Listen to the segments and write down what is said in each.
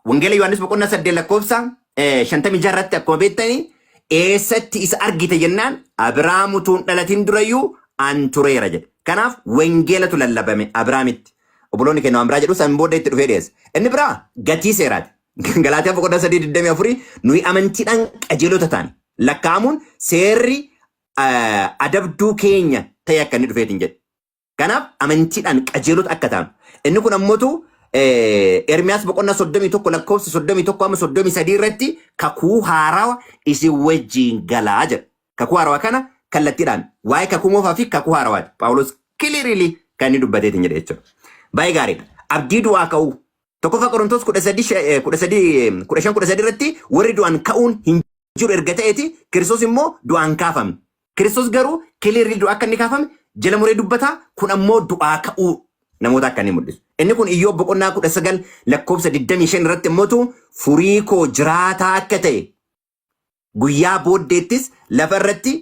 wangeela Yohaannis boqonnaa 8 lakkoofsa 56 irratti akkuma beektanii eessatti isa argite jennaan Abrahaam utuu hin dhalatin durayyuu an tureera jedhe. Kanaaf wangeelatu lallabame Abrahaamitti. Obboloonni keenya waan biraa jedhu san booda itti dhufee dhiyeessa. Inni biraa gatii seeraati. Galaatiyaa boqonnaa 3:24 nuyi amantiidhaan qajeelota taane lakkaa'amuun seerri adabduu keenya ta'e akka inni dhufeetiin jedhe. Kanaaf amantiidhaan qajeelota akka taanu. Inni kun ammootu Ermiyaas boqonnaa 31 lakkoofsa 31 amma 33 irratti kakuu haarawaa isin wajjin galaa jedha. Kakuu haarawaa kana kallattiidhaan waa'ee kakuu moofaa fi kakuu haarawaati. Phaawulos kiliirilii kan inni dubbateetiin jedhe jechuudha. Baay'ee gaariidha. Abdii du'aa ka'uu. Tokkoffaa Qorontos 15:13 irratti warri du'an ka'uun hin jiru erga ta'eeti Kiristoos immoo du'aan kaafame. Kiristoos garuu kiliirilii du'aa akka inni kaafame jala muree dubbata kun ammoo du'aa ka'uu namoota akka inni mul'isu. Inni kun Iyyoob boqonnaa 19 lakkoofsa 25 irratti immootu furii koo jiraataa akka ta'e guyyaa booddeettis lafa irratti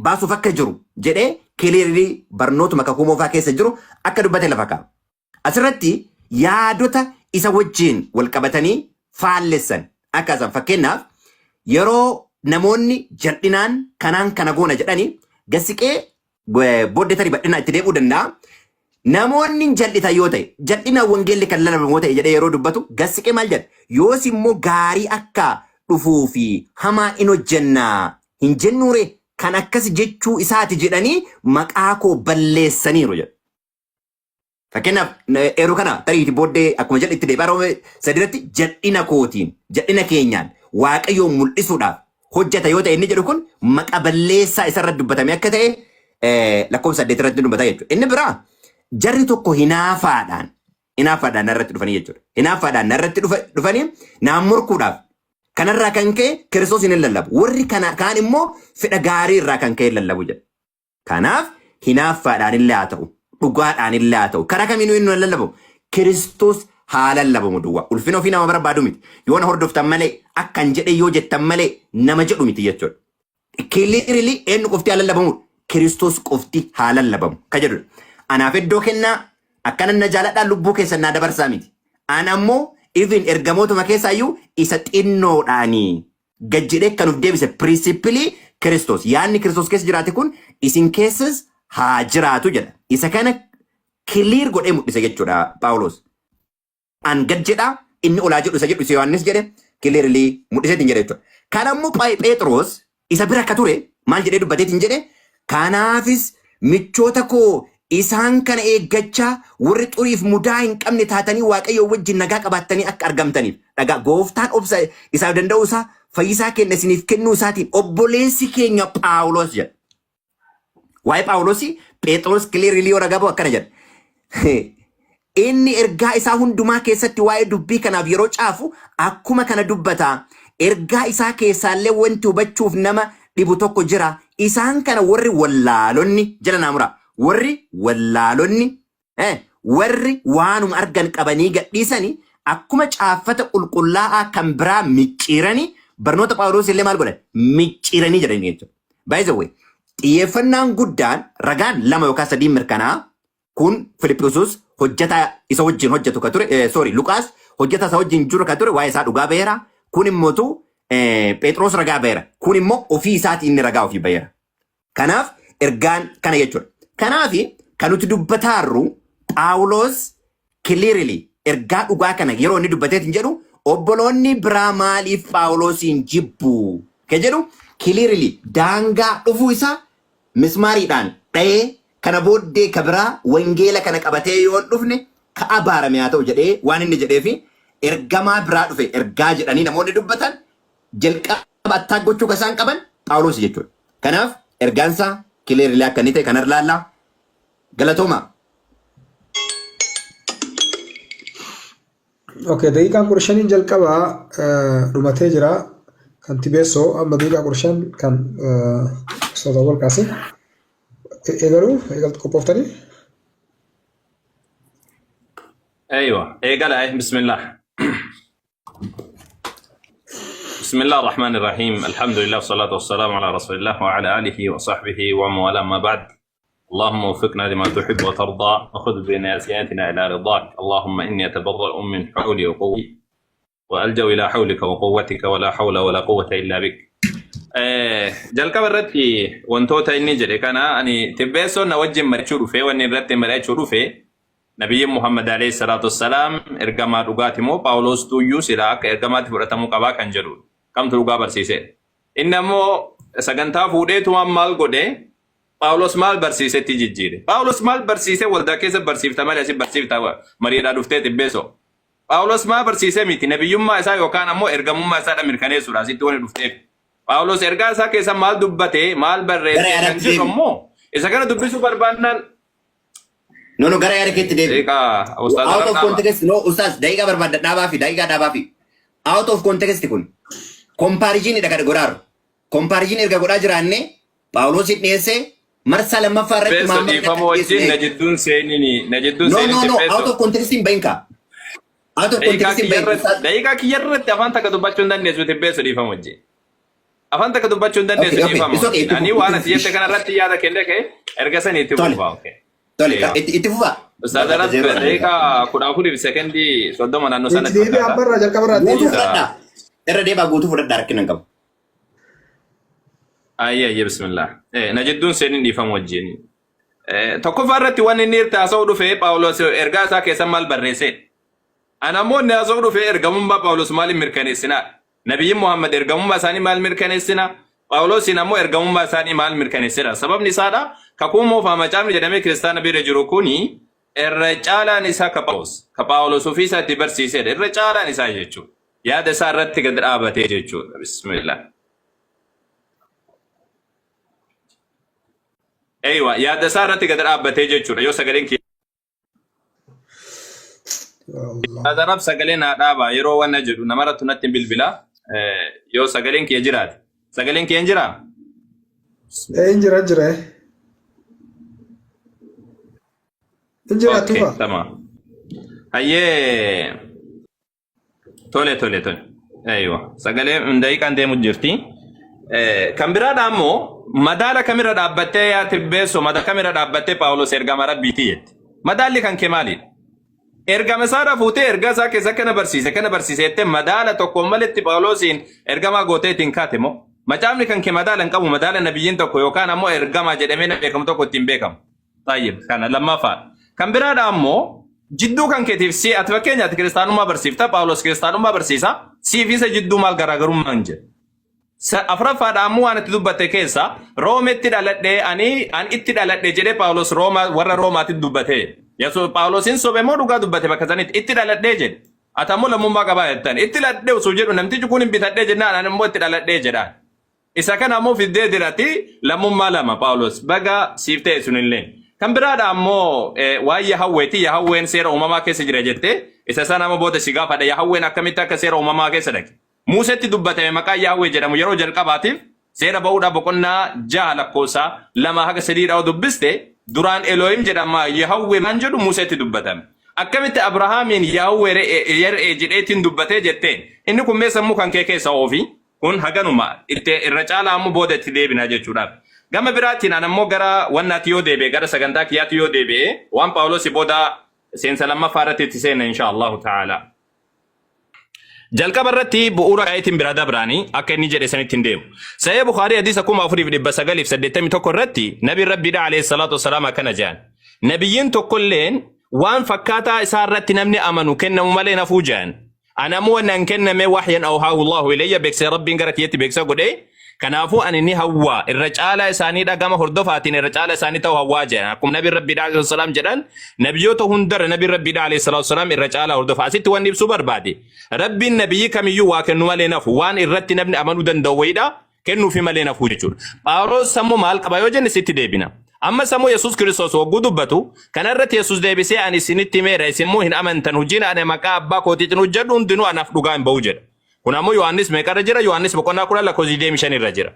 baasuuf akka jiru jedhee kiliirilii barnootuma kakuu moofaa keessa jiru akka dubbate lafa kaa'u. Asirratti yaadota isa wajjin wal qabatanii faallessan akkasaan fakkeenyaaf yeroo namoonni jal'inaan kanaan kana goona jedhanii gasiqee booddee tarii bal'inaa itti deebi'uu danda'a. Namoonni jal'ita yoo ta'e jal'ina wangeelli kan lallabamu ta'e jedhee yeroo dubbatu gasiqee maal jedha yoos immoo gaarii akka dhufuu fi hamaa in hojjennaa hin jennuure kan akkas jechuu isaati jedhanii maqaa koo balleessaniiru jedha. Fakkeenyaaf eeruu kana tariiti booddee akkuma jedhe itti deebi'aa sadiirratti jal'ina kootiin jal'ina keenyaan waaqayyoon mul'isuudhaaf hojjeta yoo ta'e inni jedhu kun maqa balleessaa isarra dubbatame akka ta'e lakkoofsa 8 irratti dubbata jechuudha. Inni biraa jarri tokko hinaafaadhaan irratti dhufanii jechuudha. Hinaafaadhaan irratti dhufanii naan morkuudhaaf kanarraa kan ka'e Kiristoos hin lallabu. Warri kaan immoo fedha gaarii irraa kan ka'e lallabu jedha. Kanaaf hinaafaadhaan illee haa ta'u dhugaadhaan illee haa ta'u karaa kamiinuu inni lallabu Kiristoos haa lallabamu duwwaa. Ulfina ofii nama barbaadu miti. Yoo na hordoftan malee akkan jedhe yoo jettan malee nama jedhu miti jechuudha. Kiliirilii eenyu qofti haa lallabamu Kiristoos qofti haa lallabamu ka jedhudha. Anaaf iddoo kennaa akkana na jaaladhaan lubbuu keessan naa dabarsaa miti. Ana ammoo even ergamootuma keessaayyuu isa xinnoodhaanii gad jedhee kan uf deebise pirinsipilii Kiristoos. Yaadni Kiristoos keessa jiraate kun isin keessas haa jiraatu jedha. Isa kana kiliir godhee mul'ise jechuudha Phaawulos. An gad jedhaa inni olaa jedhu isa jedhu isa Yohaannis jedhe kiliirilii mul'iseetiin jedhe jechuudha. Kan ammoo Phexros isa bira akka ture maal jedhee dubbateetiin jedhe kanaafis michoota koo isaan kana eeggachaa warri xuriif mudaa hin qabne taatanii waaqayyo wajjin nagaa qabaattanii akka argamtaniif dhagaa gooftaan obsa isaaf danda'u isaa fayyisaa kenna isiniif kennuu isaatiin obboleessi keenya Phaawulos jedha. Waa'ee Phaawulos Phexros kiliirilii yoo ragaa ba'u akkana jedha. Inni ergaa isaa hundumaa keessatti waa'ee dubbii kanaaf yeroo caafu akkuma kana dubbata. Ergaa isaa keessaallee wanti hubachuuf nama dhibu tokko jira. Isaan kana warri wallaalonni jala naamura. Warri wallaalonni warri waanuma argan qabanii gadhiisanii akkuma caaffata qulqullaa'aa kan biraa micciiranii barnoota Phaawulos illee maal godhan micciiranii jedhanii jechuudha. By the way xiyyeeffannaan guddaan ragaan 2 yookaan 3 mirkanaa kun Filiphisius hojjeta isa wajjin hojjetu ka ture Luqaas hojjeta isa wajjin jiru ka ture waa'ee isaa dhugaa ba'eera. Kun immootu Phexros ragaa ba'eera. Kun immoo ofii isaati inni ragaa ofii ba'eera. Kanaaf ergaan kana jechuudha. Kanaaf kan nuti dubbataarru Phaawulos kiliirilii ergaa dhugaa kana yeroo inni dubbateetiin jedhu obboloonni biraa maaliif Phaawulosiin jibbu ka jedhu kiliirilii daangaa dhufuu isaa mismaariidhaan dha'ee kana booddee ka biraa wangeela kana qabatee yoo dhufne ka abaarame haa ta'u jedhee waan inni jedhee fi ergamaa biraa dhufe ergaa jedhanii namoonni dubbatan jalqaba attaa gochuu ka isaan qaban Phaawulos jechuudha. Kanaaf ergaansaa kiliirilii akka inni ta'e kanar laallaa galatooma. Okay, daqiiqaan 15 jalqabaa dhumatee jira. Kan Tibeessoo amma daqiiqaa 15 kan soota wal kaase. Eegaltu qophooftanii? ايوه قال بسم الله. بسم الله الرحمن الرحيم. الحمد لله والصلاة والسلام على رسول الله وعلى آله وصحبه ومن والاه. ما بعد اللهم وفقنا لما تحب وترضى وخذ بناسياتنا إلى رضاك. اللهم إني أتبرأ من حولي وقوتي وألجأ إلى حولك وقوتك ولا حول ولا قوة إلا بك. جلك برتي وانتوتا إني جري كان أني تبسو نوجه مرشور في واني رتي مرشور في نبي محمد عليه الصلاة والسلام إرجما رغاتمو باولوس تويو سراك إرجما تفرتمو كبا كنجرو كم تلقى برسيسه إنمو سجنتا فودي توام مال قدي باولوس مال برسيسه تيجي باولوس مال برسيسه ولدا كيس برسيف تمالي أسي برسيف توا مريدا دفتة تبسو باولوس ما برسيسه ميتي نبي ما إسا يوكان أمو إرجمو ما إسا أمريكاني سوراسي تواني دفتة باولوس إرجا إسا كيسا مال دبته مال برسيسه كنجر أمو إسا كان دبسو بربانن No, gara yare kete debi. Out of context, no, ustaz. Daiga berbeda dabafi, daiga dabafi. Out of context kun. Comparison ida kada gorar. Comparison ida gorar jiranne. Paulos it nese. Marsal mafarret Muhammad. Peso ifamo wajin najiddun seni No, out of context in banka. Out of context in banka. Daiga kiyarret afanta kada bachun dan nesu te peso ifamo wajin. Afanta kada bachun dan nesu ifamo. Ani wana siyete kana ratti yada kende ke ergasani te buba okay. Tole, itu fuwa. Ustaz Arab, mereka kurang sekendi sodo mana nusa nak. Jadi apa raja kabar Gutu fudada. Era dia bagutu fudada arkinan kam. Iya, bismillah. Najiddun senin di fam wajjini. Tokko farratti wan inni taasoo fe Paulos erga isaa keessa maal barreesse. Anamoonni taasoo fe ergamummaa Paulos maal mirkaneessina. Nabiyyi Muhammad ergamummaa isaanii maal mirkaneessina. Paulos inammoo ergamummaa isaanii maal mirkaneessina. Sababni isaadha kakuumoo fa macaamni jedhamee kiristaana bira jiru kuni irra caalaan isaa ka Paulos ofii isaatti barsiisedha. Irra caalaan isaa jechuudha. Yaada isaa irratti gad dhaabatee jechuudha. Bismillah. Eeywa yaada isaa irratti gad dhaabatee jechuudha. Yoo sagaleen kee Azarab sagaleen haa dhaaba yeroo wanna jedhu namarratti natti bilbila. Yoo sagaleen kee jiraate. Sagaleen kee jira? Jira. Injira tufa. Tamam. Hayyee. Tole. Eeywa. Sagaleen daqiiqaan deemu jirti. Kan biraadha ammoo madaala kamira dhaabbattee yaa tibbeesso madaala kamira dhaabbattee Paawulos ergama rabbiiti jetti. Madaalli kan kee maalidha? Ergama isaa fuutee erga isaa keessa kana barsiisettee madaala tokko malitti Paawulosiin ergama gooteetiin kaate moo? Macaafni kan kee madaala hin qabu madaala nabiyyiin tokko yookaan ammoo ergama jedhamee beekamu tokko ittiin beekamu. Tayyib kana lammaffaa. Kan biraadha ammoo jidduu kan keetiif si ati fakkeenyaatti kiristaanummaa barsiifta Paawulos kiristaanummaa barsiisa siif isa jidduu maal garaagarummaa hin jedhu. Afraffaadha ammoo waan itti dubbatte keessa Roometti dhaladhee ani itti dhaladhee jedhee Paawulos warra Roomaatti dubbate. Yesuus Paawulosin sobe moo dhugaa dubbate bakka sanitti itti dhaladhee jedhe. Ati ammoo lammummaa qabaa jettan itti dhaladhee osoo jedhu namtichi kun hin bitadhee jennaan ani immoo itti dhaladhee jedhaan. Isa kana ammoo fiddee dirati lammummaa lama Paawulos baga siif ta'e sunillee. Kan biraadha ammoo waan Yahawweeti Yahawween seera uumamaa keessa jira jettee isa sana ammoo booda si gaafadha Yahawween akkamitti akka seera uumamaa keessa dhaqe. Muusetti dubbatame maqaa Yahawwee jedhamu yeroo jalqabaatiif seera ba'uudhaa boqonnaa 6 lakkoofsa 2 haga 3 dubbiste duraan Elohim jedhama Yahawwee man jedhu Muusetti dubbatame. Akkamitti Abrahaamiin Yahawwee yer'ee jedheetiin dubbatee jetteen inni kun mee sammuu kan kee keessa oofi kun haganuma itti irra caalaa ammoo booda itti deebina jechuudhaaf. Gama biraatiin ammoo gara wannaatti yoo deebi'e gara sagantaa kiyyaatti yoo deebi'e waan Paawulos booda seensa lammaffaa irratti itti seena inshaallahu ta'ala. Jalqaba irratti bu'uura kaayitiin bira dabraanii akka inni jedhe sanitti hin deemu. Sahih Bukhari hadiisa 4981 irratti nabi rabbiidha alayhi salatu wassalaam akkana jedhan. Nabiyyiin tokkolleen waan fakkaataa isaa irratti namni amanu kennamu malee nafuu jedhan. Anamuu wannan kenname wahyan awhaahu Allahu ilayya beeksisa rabbiin gara kiyyatti beeksisa godhe. Kanaafuu ani ni hawwaa irra caalaa isaanii dhagama hordofaatiin irra caalaa isaanii ta'u hawwaa jedhan. Akkuma nabi rabbiidha alayhi salaam jedhan nabiyyoota hundarra nabi rabbiidha alayhi salatu wassalaam irra caalaa hordofaa. Asitti waan ibsuu barbaade. Rabbiin nabiyyi kamiyyuu waa kennu malee nafu waan irratti namni amanuu danda'u wayiidha kennuufi malee nafu jechuudha. Phaawulos sammuu maal qaba yoo jenne sitti deebina. Amma sammuu Yesuus Kiristoos wagguu dubbatu kanarratti Yesuus deebisee ani isinitti meera isinmoo hin amantan hojiin ani maqaa abbaa kootiitiin hojjedhu hundinuu anaaf dhugaa hin ba'u jedha. Kun ammoo Yohaannis meeqarra jira? Yohaannis boqonnaa 10 lakkoofsa 25 irra jira.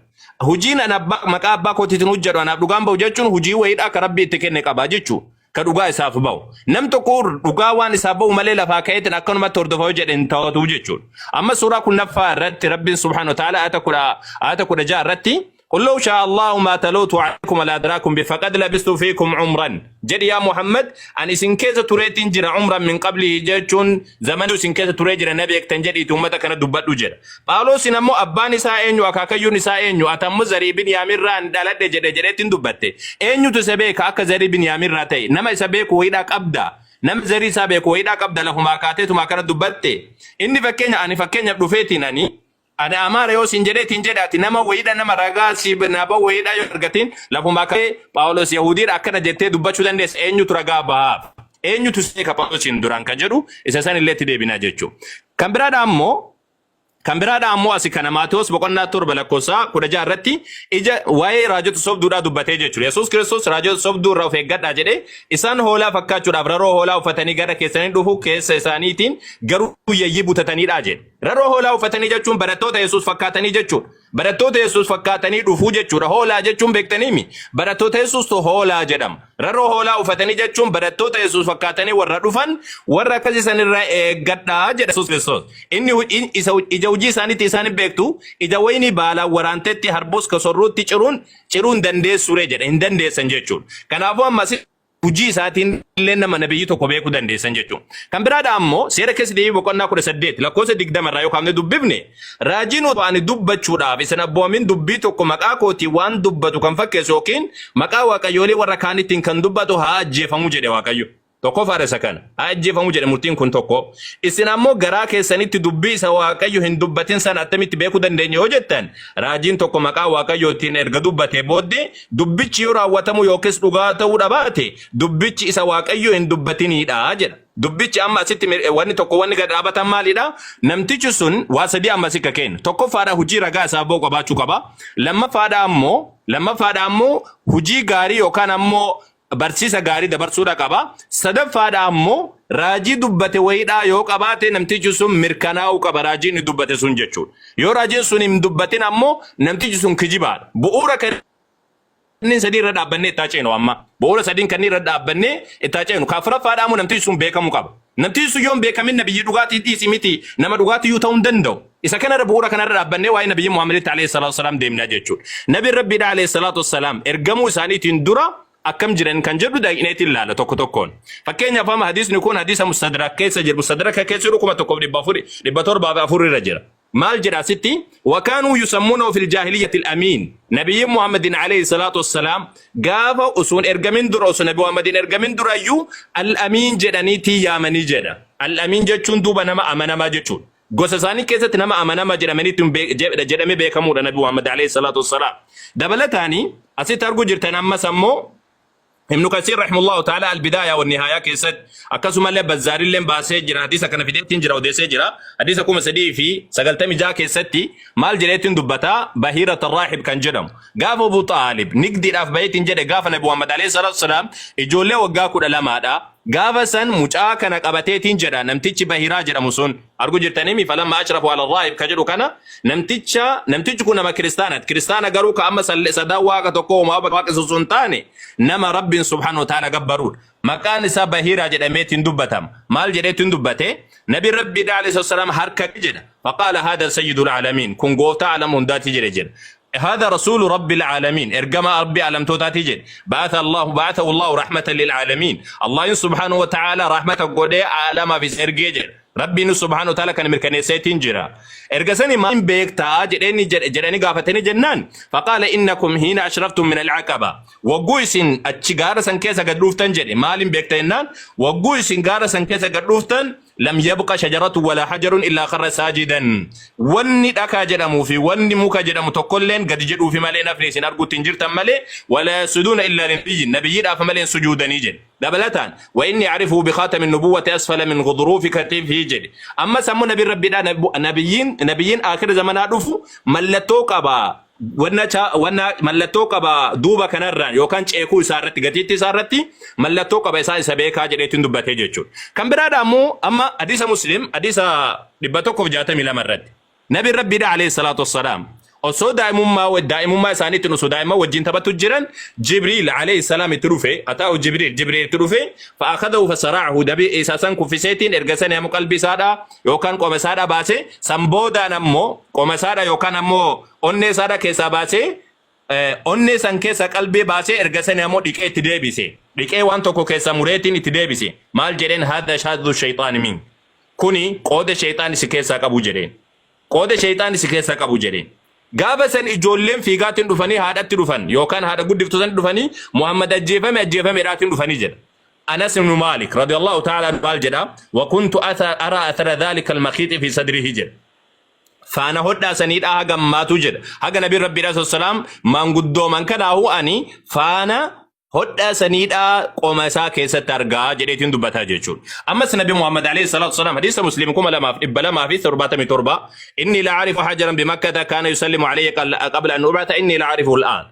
Hojiin ani maqaa abbaa kootiitiin hojjedhu anaaf dhugaa hin ba'u jechuun hojii wayiidha akka Rabbi itti kenne qaba jechuudha. Ka dhugaa isaaf ba'u. Nam tokko dhugaa waan isaaf ba'u malee lafaa ka'eetiin akkanumatti hordofaa jedhe hin ta'atu jechuudha. Amma suuraa 9 irratti Rabbiin subhaanahu wa ta'ala ayata 16 irratti قل لو شاء الله ما تلوت عليكم ولا أدراكم بفقد لبست فيكم عمرا جد يا محمد أن سنكيز تريد تنجر عمرا من قبله جيتشون زمن سنكيز تريد نبيك تنجري تمتا كان دبات جر قالوا سنمو أباني ساينيو أكاكيو نساينيو أتم زريبين يامران دالت جد جريتين دبات أينيو تسبيك أكا زريبين يامراتي نما سبيك ويداك أبدا نم زري سبيك ويداك أبدا لهم أكاتيتو ما كان دبات إني فكينا أني فكينا بدوفيتي ناني Ada amara yo sinjede tinjedati nama wayida nama raga sibnaba wayida yo argatin lafuma kay Paulos Yahudi akana jette dubbachu dandes enyu turaga ba enyu tuseka Paulos induran kajeru isasan illeti debina jechu kambirada ammo asikana Matos bokonna torba lakosa kuda jarratti ija waye rajatu sobduda dubbate jechu Yesus Kristus rajatu sobdu rafe gadda jede isan hola fakkachu dabraro hola ufatani gada kesani dufu kesa isanitin garu yayibu tatani daje raro hola ufatani jechuun barattoota Yesus fakkaatanii jechuudha. Barattoota Yesus fakkaatanii dhufuu jechuudha. Hoolaa jechuun beektaniimi. Barattoota Yesus to hoolaa jedhama. Raro hoolaa ufatanii jechuun barattoota Yesus fakkaatanii warra dhufan warra akkasii sanirraa eeggadhaa jedha Yesus Kiristoos. Inni ija hojii isaaniitti isaan beektu ija wayinii baalaa waraantetti harbus kasorruutti ciruun dandeessuree jedha. Hin dandeessan jechuudha. Kanaafuu ammas hujii isaatiin illee nama nabiyyi tokko beekuu dandeessan jechuudha. Kan biraadha ammoo seera keessa deebii boqonnaa 18 lakkoofsa 20 irraa yookaan dubbifne raajiin waan dubbachuudhaaf isin abboomin dubbii tokko maqaa kootii waan dubbatu kan fakkeessu yookiin maqaa waaqayyoolee warra kaanittiin kan dubbatu haa ajjeefamu jedhe Waaqayyo. Tokko faaresa kana haa ajjeefamu jedhe murtiin kun tokko. Isin ammoo garaa keessanitti dubbii isa Waaqayyo hin dubbatin sana attamitti beekuu dandeenya yoo jettan raajiin tokko maqaa Waaqayyootiin erga dubbatee booddee dubbichi yoo raawwatamu yookiis dhugaa ta'uu dhabaate dubbichi isa Waaqayyo hin dubbatinidha jedha. Dubbichi amma asitti wanni tokko wanni gad dhaabatan maalidha? Namtichi sun waa sadii amma sikka kenna. Tokkoffaadha hujii ragaa isaa boo qabaachuu qaba. Lammaffadha ammoo hujii gaarii yookaan ammoo barsiisa gaarii dabarsuudha qaba. Sadaffaadha ammoo raajii dubbate wayidhaa yoo qabaate namtichi sun mirkanaa'uu qaba raajiin dubbate sun jechuudha. Yoo raajiin sun hin dubbatin ammoo namtichi sun kijibaadha. Bu'uura kanneen sadii irra dhaabbannee itti ceenu amma. Bu'uura sadiin kanneen irra dhaabbannee itti ceenu. Kaafuraffaadha ammoo namtichi sun beekamuu qaba. Namtichi sun yoo beekamin nabiyyi dhugaatii dhiisi miti nama dhugaatii yoo ta'uu hin danda'u. Isa kanarra bu'uura kanarra dhaabbannee waa'ee nabiyyi Muhammad alayhi salaatu wassalaam deemnaa jechuudha. Nabiin Rabbiidha alayhi salaatu wassalaam ergamuu isaaniitiin dura akkam jiran kan jedhu daqineetiin ilaala tokko tokkoon. Fakkeenyaaf amma hadiisni kun hadiisa mustadrak keessa jiru. Mustadrak keessa jiru 1704 irra jira. Maal jedha sitti wakaanuu yusammuunahu fil jaahiliyyati al-amiin. Nabiyyi Muhammadin alayhi salaatu wassalaam gaafa usuun ergamin dura usuun Nabi Muhammadin ergamin dura iyyuu al-amiin jedhaniitii yaamanii jedha. Al-amiin jechuun duuba nama amanamaa jechuudha. Gosa isaanii keessatti nama amanamaa jedhamee beekamuudha Nabi Muhammad alayhi salaatu wassalaam. Dabalataanii asitti arguu jirtan ammas ammoo ابن كثير رحمه الله تعالى البداية والنهاية كيست أكسم الله بزاري لهم باسه جرا حديث كنا في ديتين جرا وديسه جرا حديث كوم سدي في سقلت مجا كيستي مال جريتين دبتا بهيرة الراحب كان جرم قاف أبو طالب نقدر أف بيتين جرا قاف نبي محمد عليه الصلاة والسلام يجول وقاكو الألمادا قاف سن مجا كان قبتين جرا نمتيج بهيرة جرا مسون أرجو جرتنيمي فلما أشرفوا على الراحب كجرو كنا نمتيج كنا ما كريستانا قالوا كأما سداوا كتوكو ما بقى سلطاني نما رب سبحانه وتعالى قبرون مكان سبا هيرا جدميتين دبتم مال جديتين دبته نبي ربي عليه الصلاة والسلام حركة جدا فقال هذا سيد العالمين كن قوتا على من ذات جد هذا رسول رب العالمين ارجم ربي علم توتاتي جد بعثه الله رحمة للعالمين الله سبحانه وتعالى رحمة قدي عالم في سرجيجر ربي سبحانه وتعالى كان مركنيسيتين جرا ارجسني ما بيك تاج جراني قافتني جنان فقال إنكم هنا أشرفتم من العقبة وقويسين الشجارة سنكيسة قد روفتن جري مالين بيك تنان وقويسين جارة سنكيسة قد روفتن لم يبقى شجرة ولا حجر إلا خر ساجدا وني دكا جرمو في وني موكا جرمو تقولين قد جدوا في مالين أفريسين أرجو تنجر تملي ولا يسجدون إلا للنبي النبي أفملين سجودا نيجن دبلتان وإني أعرفه بخاتم النبوة أسفل من غضروف كتفه جري أما سمو نبي ربي نبيين آخر زمان أعرفوا ملتوك أبا وانا ملتوك أبا دوبا كنران يوكان چيكو سارتي غتيتي سارتي ملتوك أبا إسا بيكا جريتين دوباتي جيچون كم برادا أمو أما حديث مسلم حديث لباتوك وجاتا ملا مرد نبي ربي عليه الصلاة والسلام وصو دائما سانيت نصو دائما وجين تبتو جيران جبريل عليه السلام تروفي أتاه جبريل تروفي فأخذه فسرعه دبي إساسان كفسيتين إرغسان يمو قلبي سادا يوكان قوم سادا باسي سنبودا نمو قوم سادا يوكان نمو أني سادا كيسا باسي onne san keessa qalbii baasee erga sani ammoo dhiqee itti deebise. Dhiqee waan tokko keessa mureetiin itti deebise. Maal jedheen hadha shaaddu shayxaani min. Kuni qooda shayxaan si keessaa qabu jedheen. Qooda shayxaan si keessaa qabu jedheen. Gaafa san ijoolleen fiigaatiin dhufanii haadhatti dhufan yookaan haadha guddiftu san dhufanii Muhammad ajjeefameedhaatiin dhufanii jedha. أنس بن مالك رضي الله تعالى عنه قال جدا وكنت أرى أثر ذلك المخيط في صدره جدا فأنا هدى سنيد أهجم ما توجد هجا نبي ربي عليه السلام من قدو من كان هو أني فأنا هدى سنيد قومسا كيسة ترجع جريتين دبتها جيشون أما النبي محمد عليه الصلاة والسلام حديث مسلم كما لما في ثربات من تربة إني لا أعرف حجرا بمكة كان يسلم علي قبل أن أبعث إني لا أعرفه الآن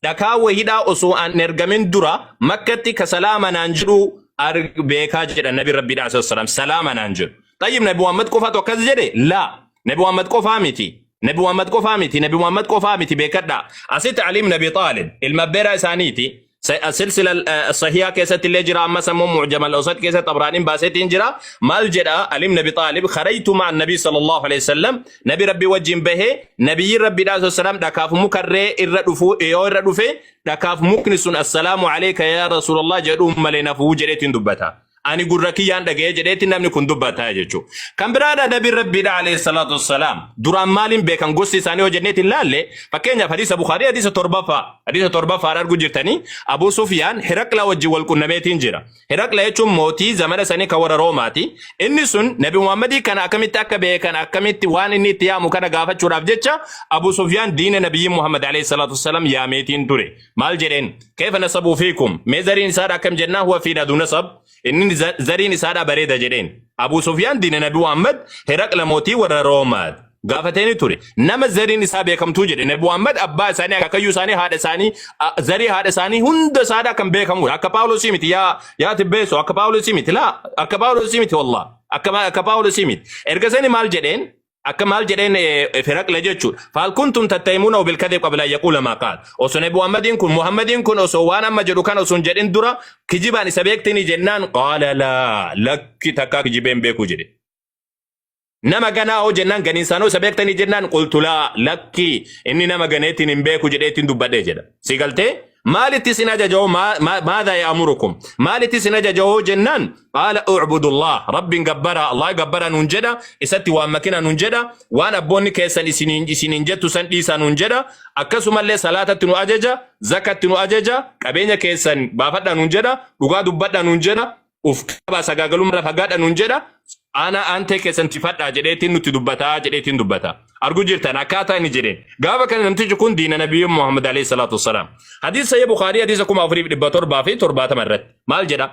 دكاو هدا أسو أن نرجمين درا مكة كسلاما ننجرو أربيكا جد النبي ربي عليه الصلاة والسلام سلاما ننجر طيب نبي محمد كفات وكذا جري لا نبي محمد كفامتي نبي محمد كفامتي نبي محمد كفامتي بكذا أسيت عليم نبي طالب المبرة سانيتي السلسلة الصحيحة كيسة اللي جرى أما سمو معجم الأوسط كيسة طبرانين باسيتين جرى مال جرى علم نبي طالب خريت مع النبي صلى الله عليه وسلم نبي ربي وجم به نبي ربي عليه السلام دكاف مكرر الردفو دكاف مكنس السلام عليك يا رسول الله جدو ملينا فو جريتين دبتها أنا قركيان دقيقة جريتين نمني كن دبتها جيشو كان برادا نبي ربي عليه الصلاة والسلام دران مالين بيكان قصي ساني وجنيت الله فكين في حديث بخاري حديث تربة رارجو جرتني أبو سفيان هرقل وجه والكن نبيتين جرا هرقل يشوم موتي زمان ساني كورا روماتي إني سن نبي محمد كان أكمل تكبه كان أكمل توان إني تيامو كان غافة شراف جتشا أبو سفيان دين نبي محمد عليه الصلاة والسلام يا ميتين توري مال جرين كيف نصبوا فيكم مزارين سارة كم جنة هو فينا دون نصب إني زرين سارة بريدة جرين أبو سفيان دين نبي محمد هرقل موتي ورا رومات غافتيني توري نما زرين سابي كم توجد نبي محمد أبا ساني أكايو ساني هذا ساني زري هذا ساني هند سارة كم بيكم أكباولو سيمت يا تبيسو أكباولو سيمت لا أكباولو سيمت والله أكباولو سيمت إرجعني مال جرين أكمل جرين فرق لجتشو فهل كنتم تتهمونه بالكذب قبل أن يقول ما قال وسنبي محمد كن وسوانا مجرو كان وسن جرين درا كجيبان سبيكتني جنان قال لا لك تكا كجيبين بيكو جري نما غنا او جنان غني سانو سبيكتني جنان قلت لا لك إني نما غنيتين بيكو جريتين دبده جدا سيغلتي مالتي سنجا جو ماذا يأمركم مالتي سنجا جو جنان قال اعبد الله رب جبرا الله جبرا ننجدا اساتي وامكنا ننجدا وانا بوني كيسن سننجتو سن ديسا ننجدا اكسم الله صلاه تنو اججا زكاه تنو اججا قبينيا كيسن بافدا ننجدا دغا دبدا ننجدا اف با سغاغلوم رفغادا ننجدا أنا أنت كسنتفاد جديتين نتدبتا جديتين دبتا أرجو جرتان أكاتا نجرين قابا كان نمتج يكون دين نبي محمد عليه الصلاة والسلام حديث سيد بخاري حديث كم أفريب دبتور بافي تربات مرت مال جدا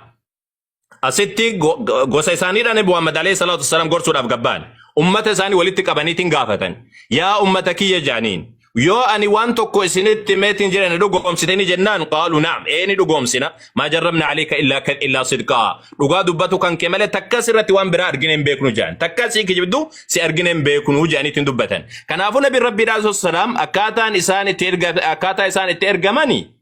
أستي غوسيساني نبي محمد عليه الصلاة والسلام غرسود أفغبان أمة ساني ولدت كبنيتين غافتن يا أمتك يا جانين يو أني وانتو كويسينت ميتين جرين ندوغم سيتيني جنان قالوا نعم إيه ندوغم سينا ما جربنا عليك إلا صدقاء لغا دبتو كان كمالة تكسرت وان برا أرجنين بيكنو جان تكسي كجبدو سي أرجنين بيكنو جاني تندبتن كان أفو نبي ربي عليه السلام أكاتا إسان ترغماني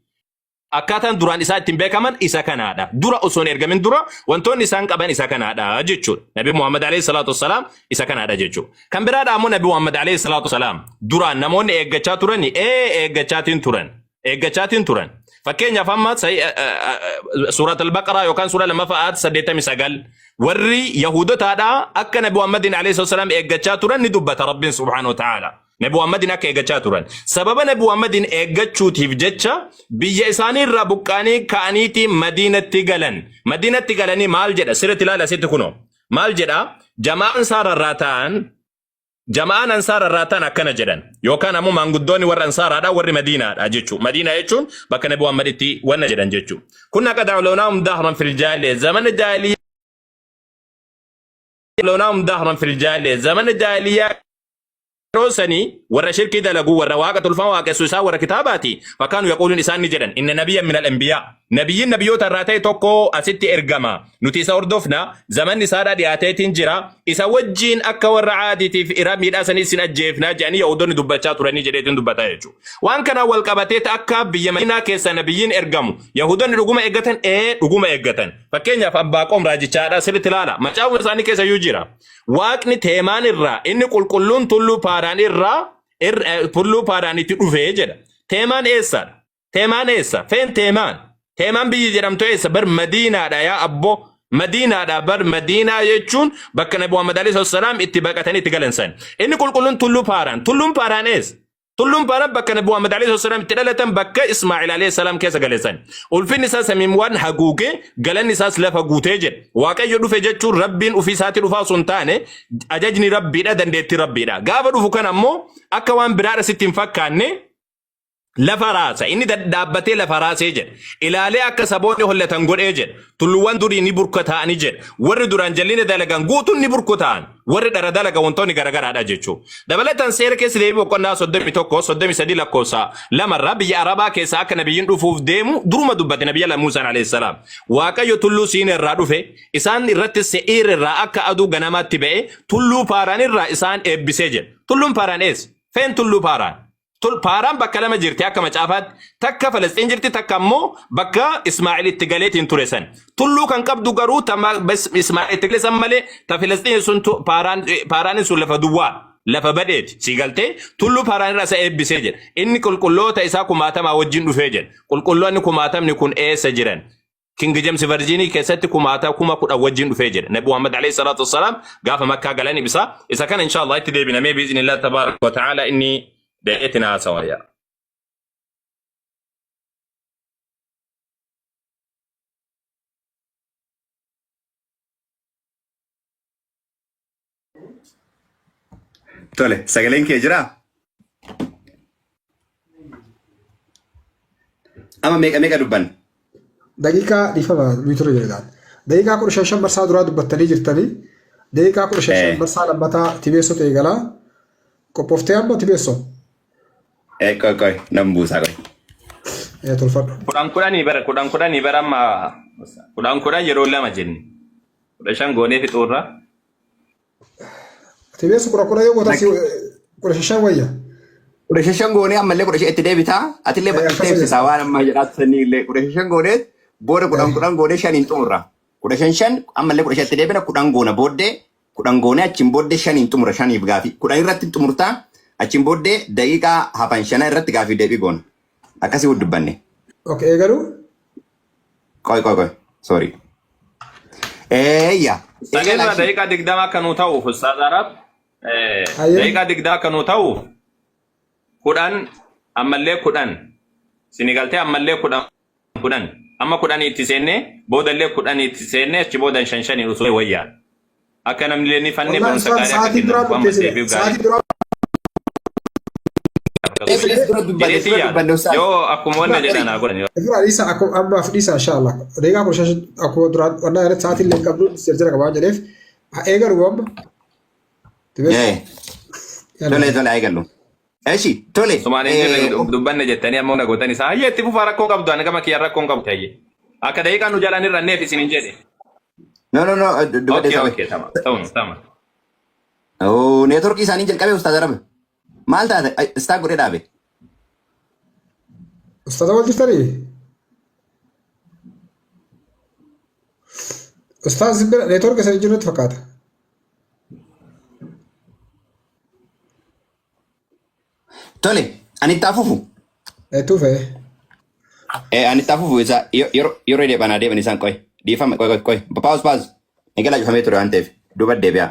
akkaataan duraan isaa ittiin beekaman isa kanaadha dura osoo hin ergamin dura wantoonni isaan qaban isa kanaadha jechuudha nabi Muhammad alayhi salatu wassalam isa kanaadha jechuudha kan biraadha ammoo nabi Muhammad alayhi salatu wassalam duraan namoonni eeggachaa turani eeggachaatiin turan fakkeenyaaf amma suurat al-baqara yookaan suura lammaffaa 89 warri yahudotaadha akka nabi Muhammadin alayhi salatu wassalam eeggachaa turan ni dubbata rabbiin subhanahu wa ta'ala نبي محمد نك إيجا تورن سبب نبي محمد إيجا تشوتيف جتة بيجساني ربكاني كانيتي مدينة تيجالني مال جدا سيرة لا سيتكونو مال جدا جماعة أنصار الراتان أكنا جدا يوكان أمو مانغدوني ور أنصار هذا ور مدينة أجتشو مدينة يجون بكن نبي محمد تي ون جدا جتشو كنا قد علوناهم ظهرا في الجاهلية زمن الجاهلية روسني ورا شركي دلقوا ورا واقة الفان واقة سوسا ورا كتاباتي فكانوا يقولون إنسان نجدا إن نبيا من الأنبياء نبيوت الراتي توكو أستي إرقما نتيسا أردفنا زمن نسارة دياتي تنجرا إسا وجين أكا ورا عادتي في إرامي الأساني سنجيفنا جاني يودون دبتات وراني جديدين دبتا يجو وان كان أول كباتيت أكا بيمينا كيسا نبيين إرقامو يهودون رقوم إيقتن رقوم إيقتن فكين يفباكم راجي چادا سلتلالا ما چاو نساني كيسا يجيرا واقني تيمان الرا إني قل كلون تلو باران الرا تلو باراني تلوفي جدا Teemaan eessa? Teemaan eessa? Feen teemaan? Teemaan biyyi jedhamtu eessa? Bar Madiinaadha yaa abbo. Madiinaadha bar Madiinaa jechuun bakka Nabi Muhammad alayhi salaam itti baqatanii itti galansan. Inni qulqulluun tulluu Paaraan. Tulluun Paaraan eessa? Tulluun Paaraan bakka Nabi Muhammad alayhi salaam itti dhalatan bakka Ismaa'il alayhi salaam keessa galansan. Ulfinni isaa samiiwwan haguugee galanni isaas lafa guutee jedha. Waaqayyo dhufe jechuun Rabbiin ofii isaatii dhufaa osoo hin taane ajajni Rabbiidha dandeettii Rabbiidha. Gaafa dhufu kan ammoo akka waan biraadha sitti hin fakkaanne lafa raasa inni dhaabbatee lafa raasee jedha. Ilaalee akka saboonni hollatan godhee jedha. Tulluuwwan durii ni burkutaa'anii jedha. Warri duraan jalliina dalagan guutuun ni burkutaa'an. Warri dhara dalaga wantoonni garagaraadha jechuudha. Dabalataan seera keessa deebii boqonnaa 31 33 lakkoofsa lamarraa biyya Arabaa keessa akka nabiyyiin dhufuuf deemu duruma dubbate nabiyya Muusaa alayhi salaam. Waaqayyo tulluu Siin irraa dhufe isaan irratti se'iir irraa akka aduu ganamaatti ba'e tulluu Paaraan irraa isaan eebbisee jedha. Tulluun Paaraan eessa? Feen tulluu Paaraan? Paaraan bakka lama jirti akka macaafaatti takka Falastiin jirti takka ammoo bakka Ismaa'il itti galeetiin ture san. Tulluu kan qabdu garuu Ismaa'il itti galeessan malee ta Falastiin sun Paaraan sun lafa duwwaa lafa badheeti si galtee tulluu Paaraan irraa isa eebbisee jedha. Inni qulqulloota isaa kumaatamaa wajjin dhufee jedha. Qulqulloonni kumaatamni kun eessa jiran? King James Virginia keessatti kumaata 10,000 wajjin dhufee jedha. Nabi Muhammad alayhi salatu wassalam gaafa Makkaa galan isa kana inshallah itti deebinamee biiznillah tabaaraka wa ta'ala inni دقيقتنا سوايا tole sagaleen kee jira ama meeqa dubban daqiiqaa dhifama miituru jedhan daqiiqaa 15 marsaa duraa dubbattanii jirtanii daqiiqaa 15 marsaa lammataa tibeessoo ta'e galaa qophooftee amma tibeessoo koy nam buusaa koy. Tolfadhu. Kudhan bara amma kudhan yeroo lama jenni. 15 goonee fixuurra. Tibeessu kudha yoo gootaa 15 wayya. 15 goonee ammallee 15 itti deebitaa atillee bakka ibsisaa waan amma jedhaatu sanii illee 15 goonee booda 10 goonee 5 hin xumurra. 15 ammallee 15 itti deebina 10 goona booddee 10 goonee achiin booddee 5 hin xumura 5 gaafi 10 irratti xumurtaa. Achiin booddee daqiiqaa hafan 5 irratti gaafii deebii goona. Akkasii wal dubbanne. Okay, eegalu. Koy. Sorry. Eeyya. Sagalma daqiiqaa 20 akka nu ta'u Ustaaz Arab. Daqiiqaa 20 akka nu ta'u 10 ammallee 10. Sinigaltee ammallee 10. Amma 10 itti seennee boodallee 10 itti seennee achi boodan 5 usoo wayyaa. Akka namni leen fannee boonsa gaarii akka kennu. Yo akkuma wanna jedhana godhan yoo. Isa akkuma amma fidisa inshallah. Deegaa kursha akkuma duraan wanna irratti sa'aatii illee qabdu sirjira qabaa jedheef eegalu amma. Tole eegalu. Eeshi tole. Somaaliin dubbanne jettanii amma hunda gootan isaa hayyeetti fufaa rakkoon qabdu ani gama kiyya rakkoon qabdu hayye. Akka daqiiqaa nu jalaan irra neef isin hin jedhe. No dubbanne isaa. Okay tama. Oh network isaanii jalqabee Ustaaz Arab. Maal taate istaa godhee dhaabe. Ustaaz wal jirtanii? Ustaaz network isa jirutti fakkaata. Tole ani taafufu. Tuufe. Ani taafufu isa yeroo deeban isaan qoy. Dhiifama qoy. Paus. Egaa laajfamee ture waan ta'eef duuba deebi'a.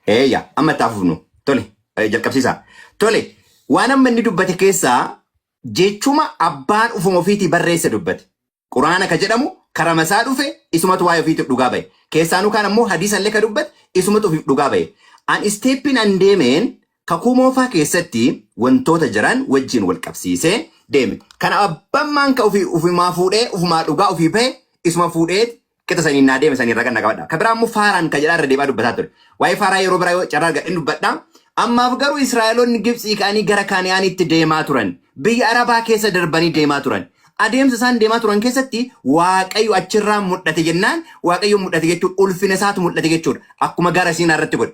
Eeyya amma taafufnu. Tole jalqabsiisa. Tole waan amma inni dubbate keessaa jechuma abbaan ufuma ofiitii barreesse dubbate. Quraana ka jedhamu karamasaa dhufe isumatu waa'ee ofiitiif dhugaa ba'e. Keessaanuu kaan ammoo hadiisa illee ka dubbate isumatu ofiif dhugaa ba'e. An isteeppiin an deemeen kakuu moofaa keessatti wantoota jiran wajjin wal qabsiisee deeme. Kana abbammaan ka ufumaa fuudhee ufumaa dhugaa ofii ba'e isuma fuudhee kita sanii naa deeme sanii irra kan naqabadha. Ka biraa ammoo faaraan ka jedhaa irra deemaa dubbataa ture. Waa'ee faaraa yeroo biraa carraa gadhiin dubbadhaa. Ammaaf garuu Israa'eloonni Gibxii ka'anii gara Kaaniyaanitti deemaa turan. Biyya Arabaa keessa darbanii deemaa turan. Adeemsa isaan deemaa turan keessatti Waaqayyo achirraa mul'ate jennaan Waaqayyo mul'ate jechuudha. Ulfina isaatu mul'ate jechuudha. Akkuma gara Siinaa irratti godhe.